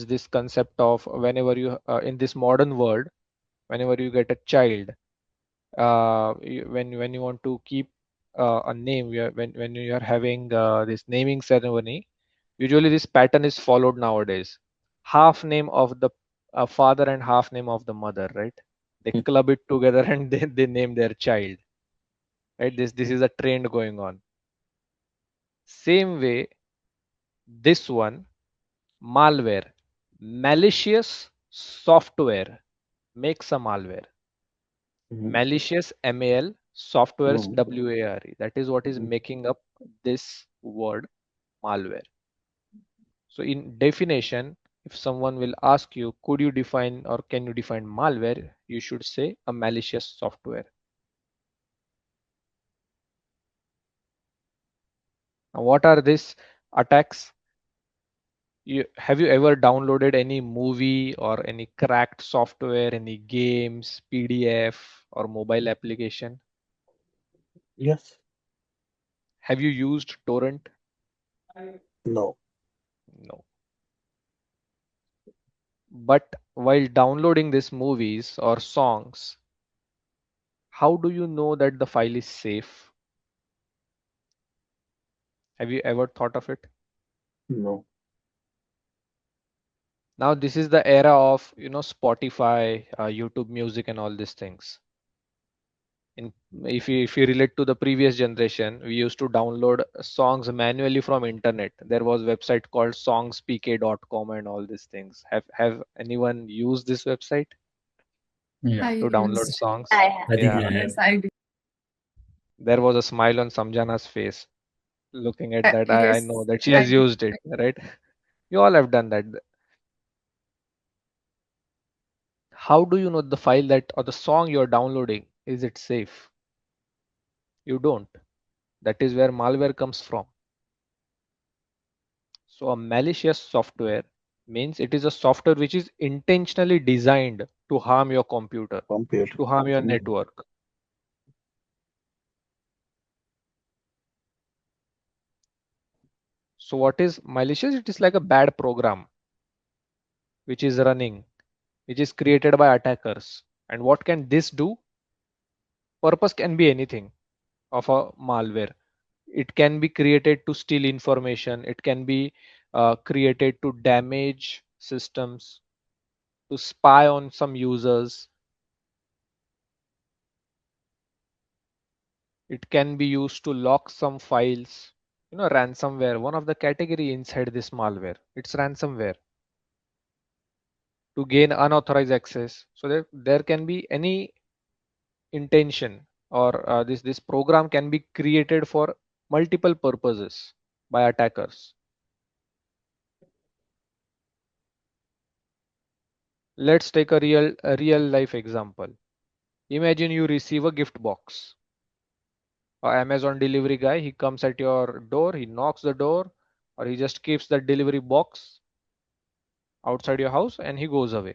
this concept of whenever you in this modern world, whenever you get a child, when you want to keep a name, when you are having this naming ceremony, usually this pattern is followed nowadays. Half name of the father and half name of the mother, right? They club it together and they name their child, right? This is a trend going on. Same way, this one, malware, malicious software makes a malware. Hmm. Malicious MAL, software's Hmm. WARE. That is what is Hmm. making up this word malware. So in definition, if someone will ask you, could you define or can you define malware? You should say a malicious software. Now, what are these attacks? Have you ever downloaded any movie or any cracked software, any games, PDF or mobile application? Yes. Have you used torrent? No. No. But while downloading these movies or songs, how do you know that the file is safe? Have you ever thought of it? No. Now this is the era of Spotify, YouTube Music, and all these things. In if you relate to the previous generation, we used to download songs manually from internet. There was website called songspk.com and all these things. Have anyone used this website Yeah, I to download used. songs? I have. I think Yeah, I have. Yes, I do. there was a smile on Samjana's face looking at that. I know Yes, that she I has do. used it, right? You all have done that. How do you know the file that or the song you're downloading, is it safe? You don't. That is where malware comes from. So a malicious software means it is a software which is intentionally designed to harm your computer, Computer. to harm your Hmm. network. So what is malicious? It is like a bad program which is running, which is created by attackers. And what can this do? Purpose can be anything of a malware. It can be created to steal information. It can be created to damage systems, to spy on some users. It can be used to lock some files. Ransomware, one of the category inside this malware. It's ransomware to gain unauthorized access. So there can be any intention or this program can be created for multiple purposes by attackers. Let's take a real life example. Imagine you receive a gift box. A Amazon delivery guy, he comes at your door, he knocks the door, or he just keeps the delivery box outside your house and he goes away.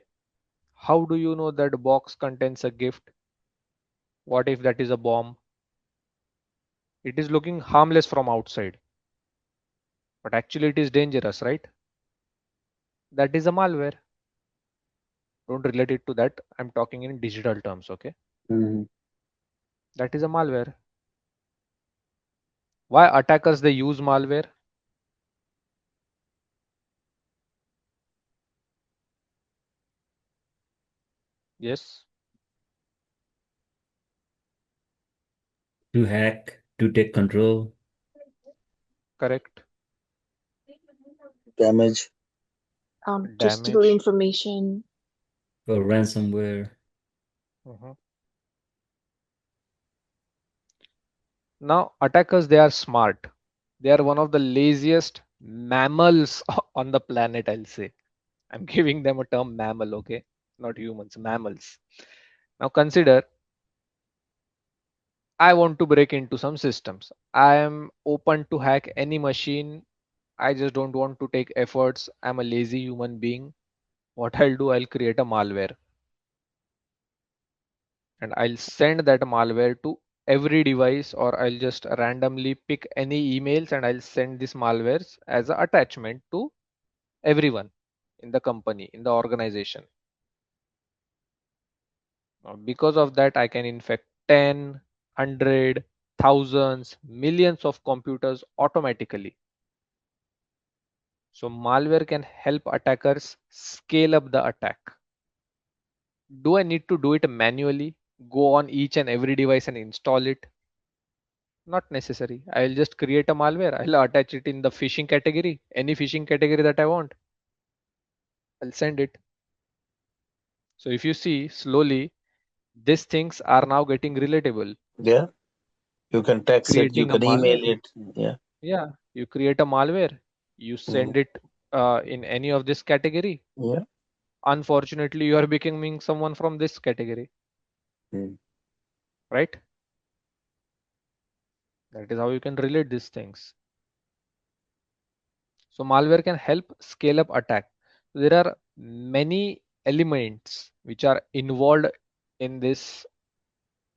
How do you know that box contains a gift? What if that is a bomb? It is looking harmless from outside, but actually it is dangerous, right? That is a malware. Don't relate it to that. I'm talking in digital terms, okay? Hmm. That is a malware. Why attackers they use malware? Yes, To hack, to take control, correct. Damage. To steal Damage. information. or ransomware. Mhm. Now, attackers, they are smart. They are one of the laziest mammals on the planet, I'll say. I'm giving them a term mammal, okay? Not humans, mammals. Now, consider I want to break into some systems. I am open to hack any machine. I just don't want to take efforts. I'm a lazy human being. What I'll do, I'll create a malware and I'll send that malware to every device, or I'll just randomly pick any emails and I'll send this malwares as an attachment to everyone in the company, in the organization. Because of that, I can infect 10, 100, thousands, millions of computers automatically. So malware can help attackers scale up the attack. Do I need to do it manually? Go on each and every device and install it? Not necessary. I'll just create a malware. I'll attach it in the phishing category, any phishing category that I want. I'll send it. So if you see slowly, these things are now getting relatable. Yeah. You can text it, you Creating a can email malware. it. Yeah. Yeah, you create a malware, you Mm. send it in any of this category. Yeah. Unfortunately, you are becoming someone from this category, Mm. right? That is how you can relate these things. So malware can help scale up attack. There are many elements which are involved in this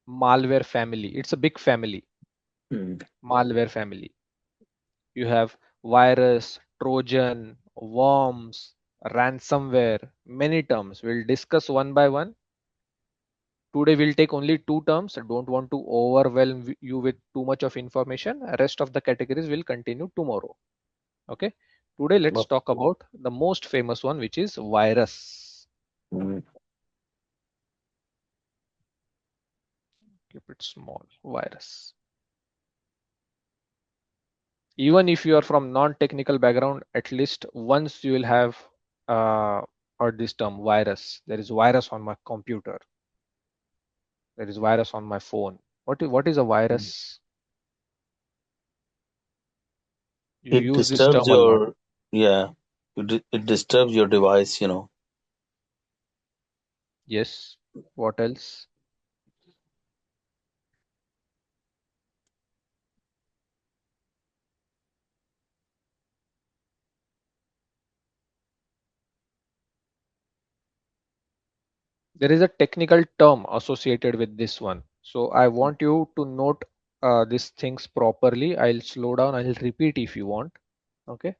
malware family. It's a big family, Mm. malware family. You have virus, Trojan, worms, ransomware, many terms. We'll discuss one by one. Today we'll take only two terms. I don't want to overwhelm you with too much of information. Rest of the categories will continue tomorrow. Okay. Today let's But, talk about the most famous one, which is virus. mm. Keep it small. Virus. Even if you are from non-technical background, at least once you will have uh, heard this term virus. There is virus on my computer. There is virus on my phone. What is a Mm. virus? You It use this disturbs term a lot. your, yeah, it disturbs your device, you know. Yes. What else? There is a technical term associated with this one. So I want you to note these things properly. I'll slow down. I'll repeat if you want. Okay.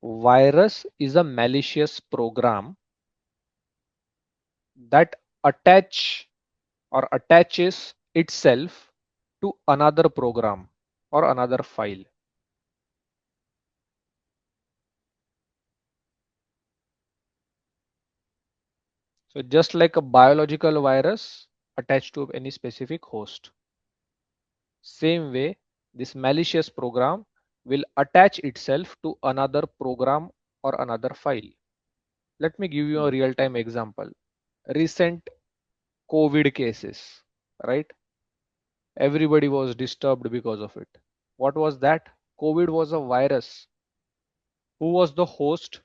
Virus is a malicious program that attach or attaches itself to another program or another file. So just like a biological virus attached to any specific host, same way this malicious program will attach itself to another program or another file. Let me give you a real-time example. Recent COVID cases, right? Everybody was disturbed because of it. What was that? COVID was a virus. Who was the host?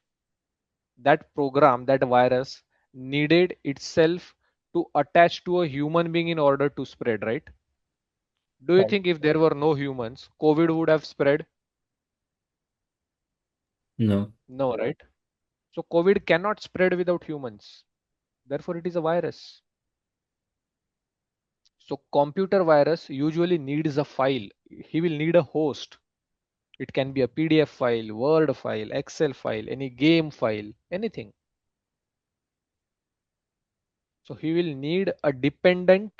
That program, that virus needed itself to attach to a human being in order to spread, right? Do you Right. think if there were no humans, COVID would have spread? No. No, right? So COVID cannot spread without humans. Therefore, it is a virus. So computer virus usually needs a file. He will need a host. It can be a PDF file, Word file, Excel file, any game file, anything. So he will need a dependent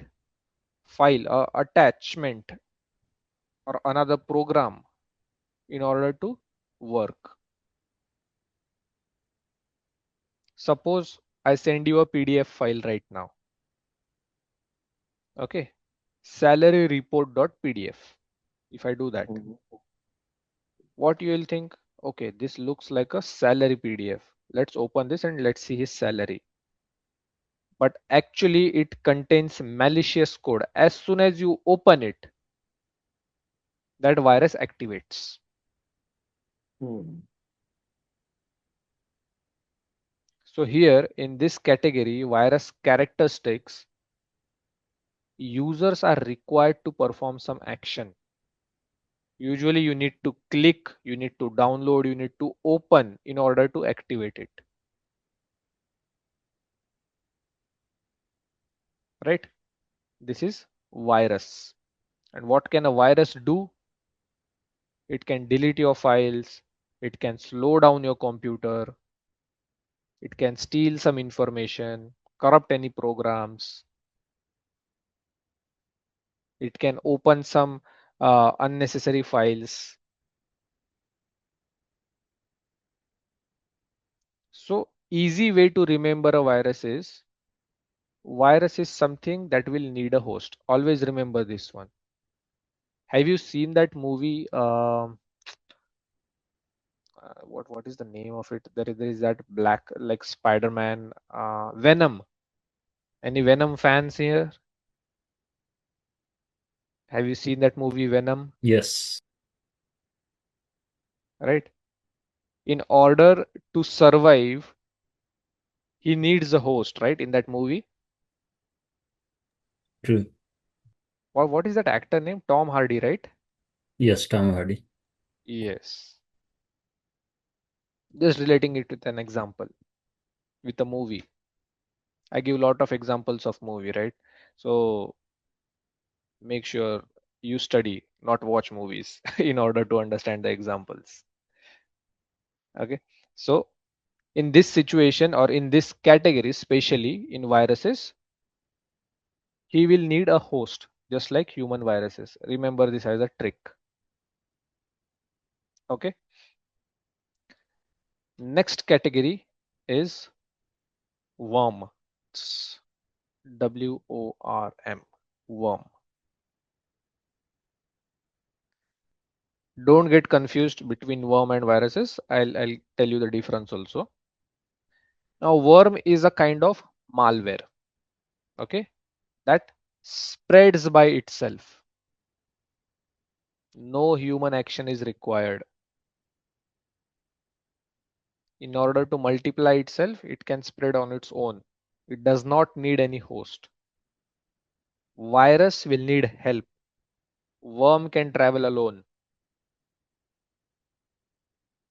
file, a attachment, or another program in order to work. Suppose I send you a PDF file right now. Okay. Salary report.pdf. If I do that, Mm. what you will think? Okay, this looks like a salary PDF. Let's open this and let's see his salary. But actually, it contains malicious code. As soon as you open it, that virus activates. Mm. So here in this category, virus characteristics, users are required to perform some action. Usually you need to click, you need to download, you need to open in order to activate it. Right? This is virus. And what can a virus do? It can delete your files, it can slow down your computer, it can steal some information, corrupt any programs, it can open some unnecessary files. So easy way to remember a virus is something that will need a host. Always remember this one. Have you seen that movie? What is the name of it? There is that black like Spider-Man, Venom. Any Venom fans here? Have you seen that movie Venom? Yes. Right? In order to survive, he needs a host, right? In that movie. True. What is that actor name? Tom Hardy, right? Yes, Tom Hardy. Yes. Just relating it with an example, with a movie. I give a lot of examples of movie, right? So make sure you study, not watch movies in order to understand the examples. Okay. So in this situation or in this category, especially in viruses, he will need a host, just like human viruses. Remember this as a trick. Okay. Next category is worm. It's WORM. Worm. Don't get confused between worm and viruses. I'll tell you the difference also. Now, worm is a kind of malware, okay, that spreads by itself. No human action is required. In order to multiply itself, it can spread on its own. It does not need any host. Virus will need help. Worm can travel alone.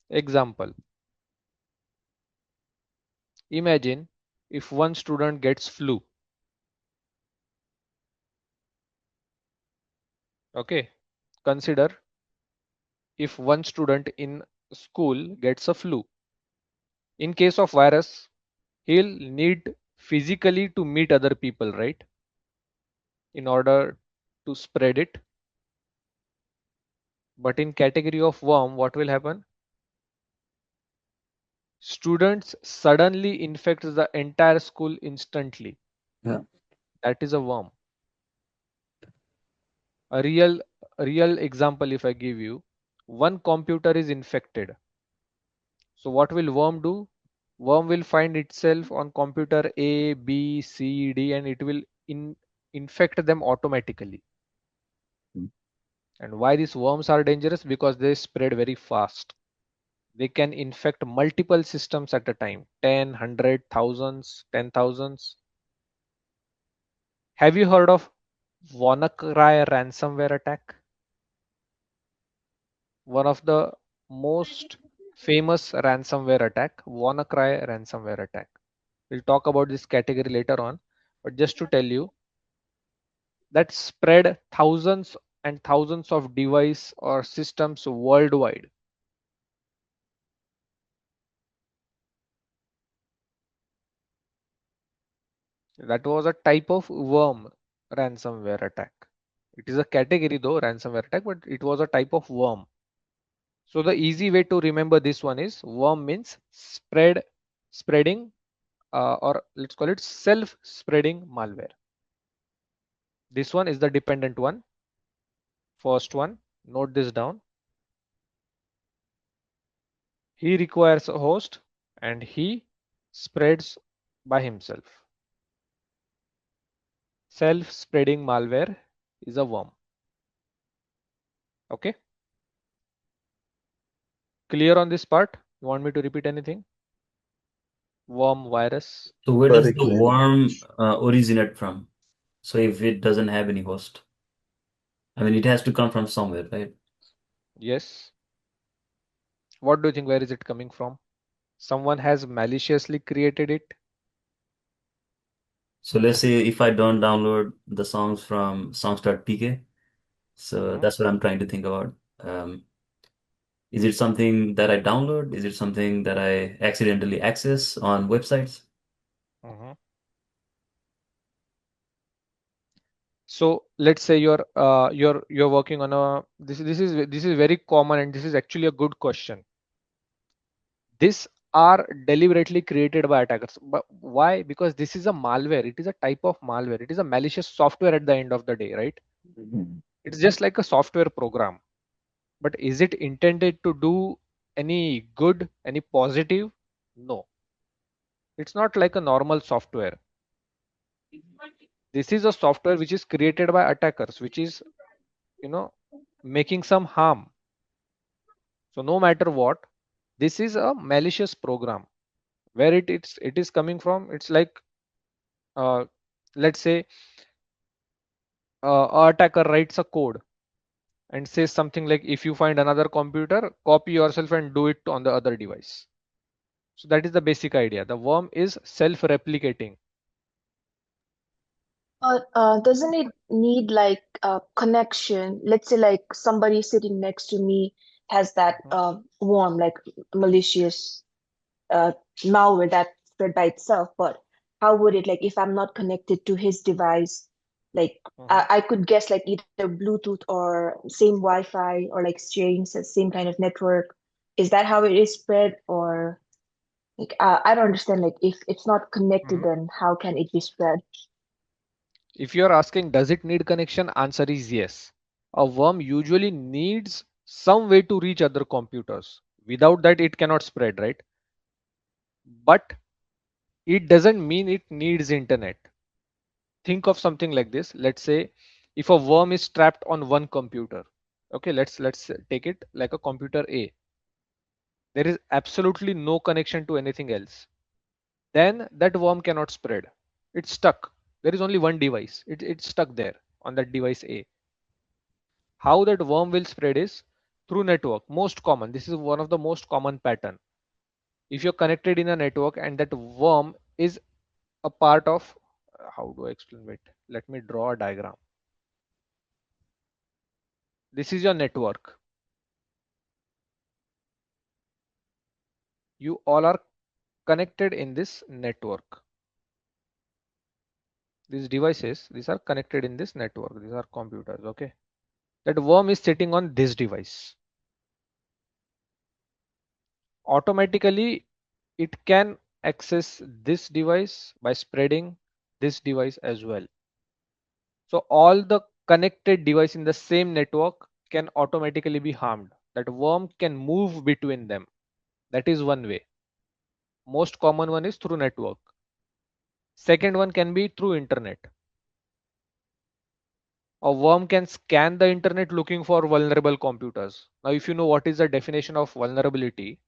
Example. Imagine if one student gets flu. Okay. Consider if one student in school gets a flu. In case of virus, he'll need physically to meet other people, right? In order to spread it. But in category of worm, what will happen? Students suddenly infect the entire school instantly. Yeah. That is a worm. A real example, if I give you, one computer is infected. So what will worm do? Worm will find itself on computer A, B, C, D, and it will infect them automatically. And why these worms are dangerous? Because they spread very fast. They can infect multiple systems at a time, 10, 100, thousands, 10,000s. Have you heard of WannaCry ransomware attack? One of the most famous ransomware attack, WannaCry ransomware attack. We'll talk about this category later on, but just to tell you that spread thousands and thousands of devices or systems worldwide. That was a type of worm ransomware attack. It is a category though, ransomware attack, but it was a type of worm. So the easy way to remember this one is worm means spreading, or let's call it self-spreading malware. This one is the dependent one. First one, note this down. He requires a host and he spreads by himself. Self-spreading malware is a worm. Okay. Clear on this part? You want me to repeat anything? Worm virus. So where does Very the clear. worm originate from? So if it doesn't have any host, I mean, it has to come from somewhere, right? Yes. What do you think? Where is it coming from? Someone has maliciously created it. So let's say if I don't download the songs from songs.pk, so Mhm, that's what I'm trying to think about. Is it something that I download? Is it something that I accidentally access on websites? mhm. So let's say you're working on a this is very common, and this is actually a good question. This are deliberately created by attackers. But why? Because this is a malware. It is a type of malware. It is a malicious software at the end of the day, right? Mhm. It's just like a software program. But is it intended to do any good, any positive? No. It's not like a normal software. This is a software which is created by attackers, which is, you know, making some harm. So no matter what, this is a malicious program. Where it is coming from, it's like, uh, let's say, a attacker writes a code and says something like, if you find another computer, copy yourself and do it on the other device. So that is the basic idea. The worm is self-replicating. But doesn't it need like a connection? Let's say like somebody sitting next to me has that Mhm, worm, like malicious malware that spread by itself. But how would it, like, if I'm not connected to his device, like mhm. I could guess like either Bluetooth or same Wi-Fi or like sharing the same kind of network. Is that how it is spread, or like I don't understand. Like if it's not connected, Mhm. then how can it be spread? If you are asking, does it need connection? Answer is yes. A worm usually needs some way to reach other computers. Without that, it cannot spread, right? But it doesn't mean it needs internet. Think of something like this. Let's say if a worm is trapped on one computer. Okay, let's take it like a computer A. There is absolutely no connection to anything else. Then that worm cannot spread. It's stuck. There is only one device. It's stuck there on that device A. How that worm will spread is through network. Most common. This is one of the most common pattern. If you're connected in a network and that worm is a part of, how do I explain it? Let me draw a diagram. This is your network. You all are connected in this network. These devices, these are connected in this network. These are computers. Okay. That worm is sitting on this device. Automatically, it can access this device by spreading this device as well. So all the connected device in the same network can automatically be harmed. That worm can move between them. That is one way. Most common one is through network. Second one can be through internet. A worm can scan the internet looking for vulnerable computers. Now, if you know what is the definition of vulnerability,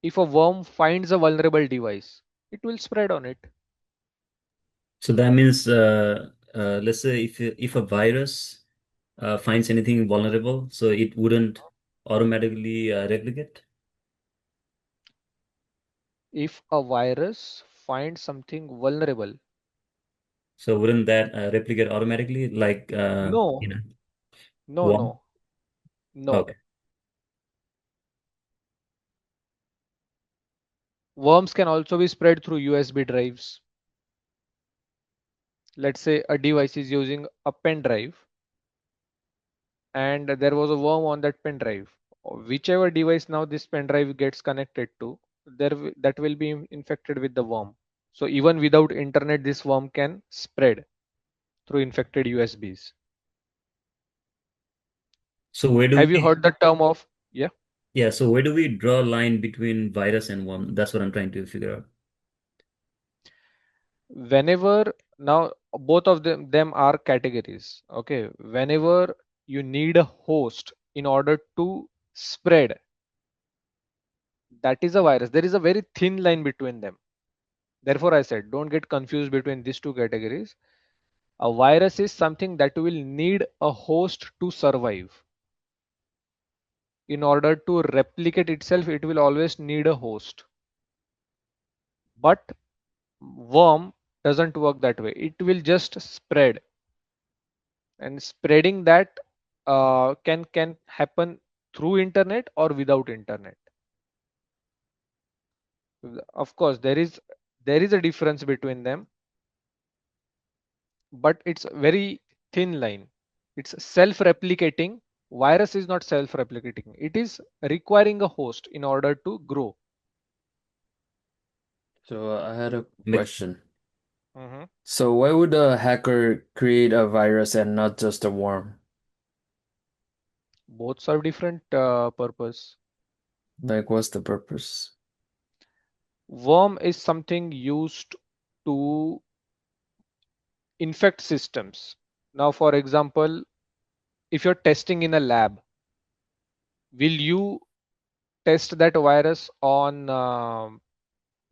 if a worm finds a vulnerable device, it will spread on it. So that means, let's say if a virus finds anything vulnerable, so it wouldn't automatically replicate. If a virus finds something vulnerable, So wouldn't that replicate automatically, like no, no, worm? no, no. Okay. Worms can also be spread through USB drives. Let's say a device is using a pen drive and there was a worm on that pen drive. Whichever device now this pen drive gets connected to, that will be infected with the worm. So even without internet, this worm can spread through infected USBs. So where do Have you we, heard the term of, yeah? yeah, so where do we draw a line between virus and worm? That's what I'm trying to figure out. Whenever, now both of them are categories. Okay, whenever you need a host in order to spread, that is a virus. There is a very thin line between them. Therefore I said don't get confused between these two categories. A virus is something that will need a host to survive. In order to replicate itself, it will always need a host. But worm doesn't work that way. It will just spread, and spreading that can happen through internet or without internet. Of course, there is a difference between them, but it's a very thin line. It's self-replicating. Virus is not self-replicating. It is requiring a host in order to grow. So I had a Make question. Mhm. So why would a hacker create a virus and not just a worm? Both serve different purpose. Like, what's the purpose? Worm is something used to infect systems. Now, for example, if you're testing in a lab, will you test that virus on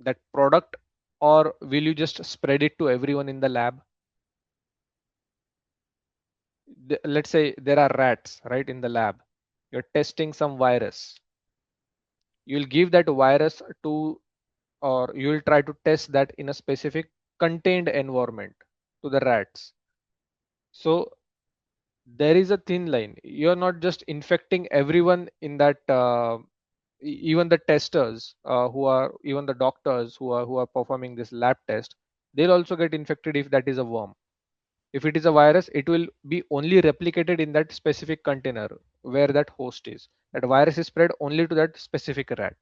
that product, or will you just spread it to everyone in the lab? Let's say there are rats, right, in the lab. You're testing some virus. You'll give that virus to, or you will try to test that in a specific contained environment to the rats. So there is a thin line. You're not just infecting everyone in that, even the testers who are, even the doctors who are performing this lab test, they'll also get infected if that is a worm. If it is a virus, it will be only replicated in that specific container where that host is. That virus is spread only to that specific rat.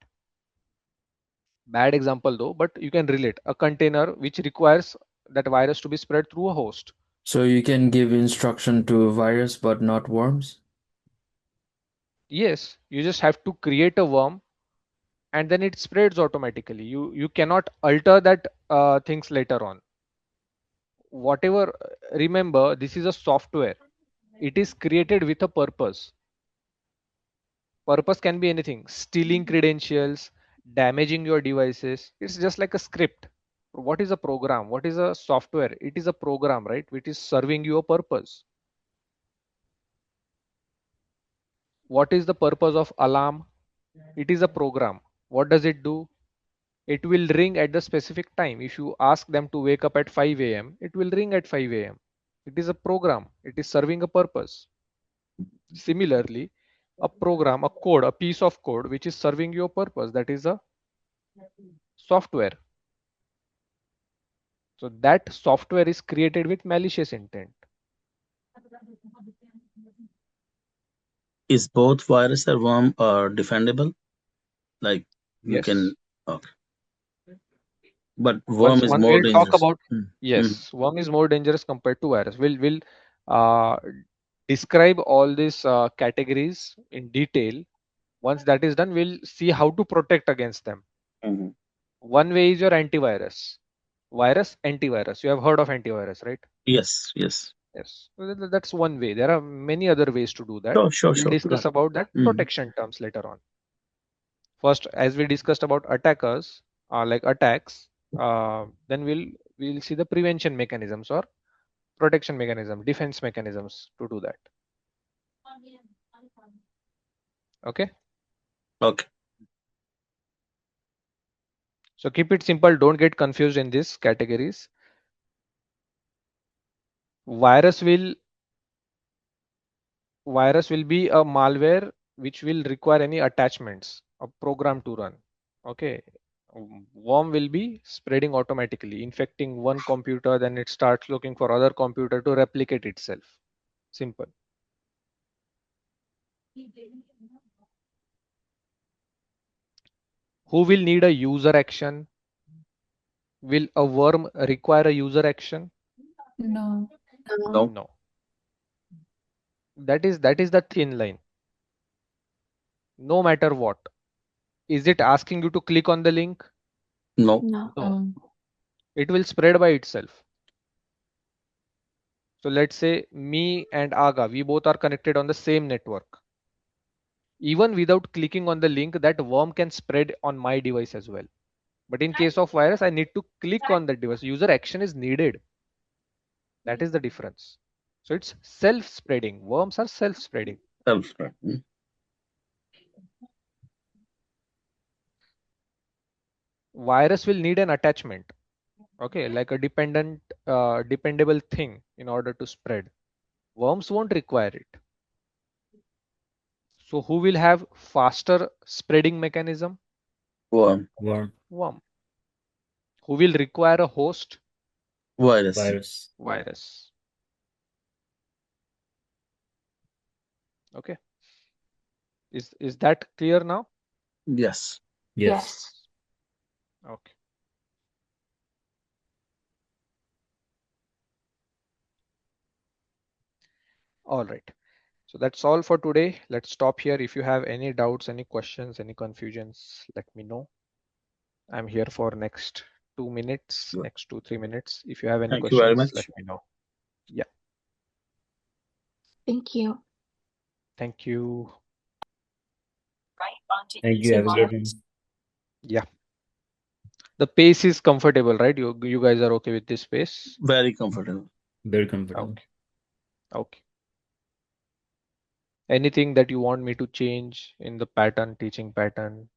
Bad example though, but you can relate. A container which requires that virus to be spread through a host. So you can give instruction to a virus but not worms? Yes, you just have to create a worm, and then it spreads automatically. You cannot alter that things later on. Whatever, remember, this is a software. It is created with a purpose. Purpose can be anything: stealing credentials, damaging your devices. It's just like a script. What is a program? What is a software? It is a program, right, which is serving you a purpose. What is the purpose of alarm? It is a program. What does it do? It will ring at the specific time. If you ask them to wake up at 5 a.m., it will ring at 5 a.m. It is a program. It is serving a purpose. Similarly, a program, a code, a piece of code which is serving your purpose, that is a software. So that software is created with malicious intent. Is both virus and worm are defendable? Like you can, Yes. okay. But worm Once is once more we'll talk dangerous. about, Mm. yes, worm is more dangerous compared to virus. We'll uh, describe all these categories in detail. Once that is done, we'll see how to protect against them. Mm-hmm. One way is your antivirus. Virus, antivirus. You have heard of antivirus, right? Yes, yes. Yes. That's one way. There are many other ways to do that. Sure, sure, We'll sure. discuss about that Mm. protection terms later on. First, as we discussed about attackers, like attacks, then we'll see the prevention mechanisms or protection mechanism, defense mechanisms to do that. Okay. Okay. So keep it simple. Don't get confused in these categories. Virus will virus will be a malware which will require any attachments, a program to run. Okay. Worm will be spreading automatically, infecting one computer, then it starts looking for other computer to replicate itself. Simple. Who will need a user action? Will a worm require a user action? No. No, No. That is the thin line. No matter what. Is it asking you to click on the link? no. No. No. It will spread by itself. So let's say me and Aga, we both are connected on the same network. Even without clicking on the link, that worm can spread on my device as well. But in case of virus, I need to click on that device. User action is needed. That is the difference. So it's self-spreading. Worms are self-spreading. Self-spread. Virus will need an attachment, okay, like a dependable thing in order to spread. Worms won't require it. So who will have faster spreading mechanism? Worm. Worm. Worm. Who will require a host? Virus. Virus. Virus. Okay. Is that clear now? Yes. Yes. Yes. Okay. All right. So that's all for today. Let's stop here. If you have any doubts, any questions, any confusions, let me know. I'm here for next 2 minutes, Good. next 2-3 minutes. If you have any Thank you very questions, let much. me know. Yeah. Thank you. Thank you. Thank you. Have a Thank good you. one. Yeah. The pace is comfortable, right? You guys are okay with this pace? Very comfortable. Very comfortable. Okay. Okay. Anything that you want me to change in the pattern, teaching pattern?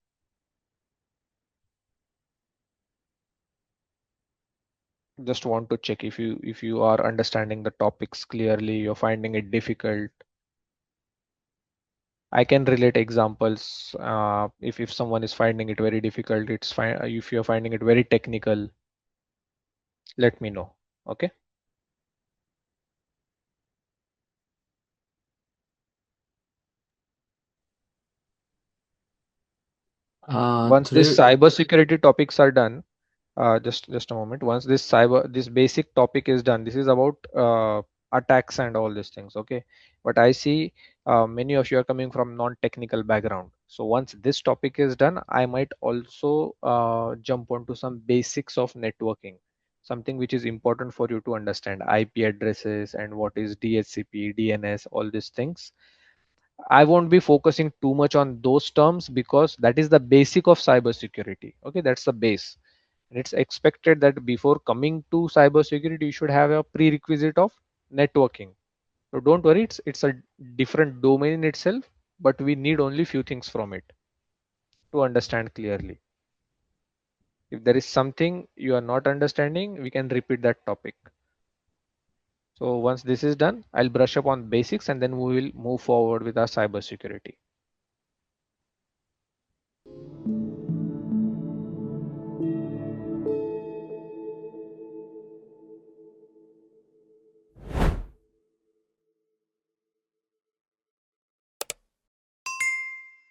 Just want to check if you are understanding the topics clearly, you're finding it difficult. I can relate examples. If someone is finding it very difficult, it's fine. If you're finding it very technical, let me know. Okay. Once this Today, cyber security topics are done, just a moment. Once this basic topic is done, this is about attacks and all these things. Okay. But I see many of you are coming from non-technical background. So once this topic is done, I might also jump onto some basics of networking, something which is important for you to understand: IP addresses and what is DHCP, DNS, all these things. I won't be focusing too much on those terms because that is the basic of cybersecurity. Okay, that's the base. And it's expected that before coming to cybersecurity, you should have a prerequisite of networking. So don't worry, it's a different domain in itself, but we need only few things from it to understand clearly. If there is something you are not understanding, we can repeat that topic. So once this is done, I'll brush up on basics and then we will move forward with our cybersecurity.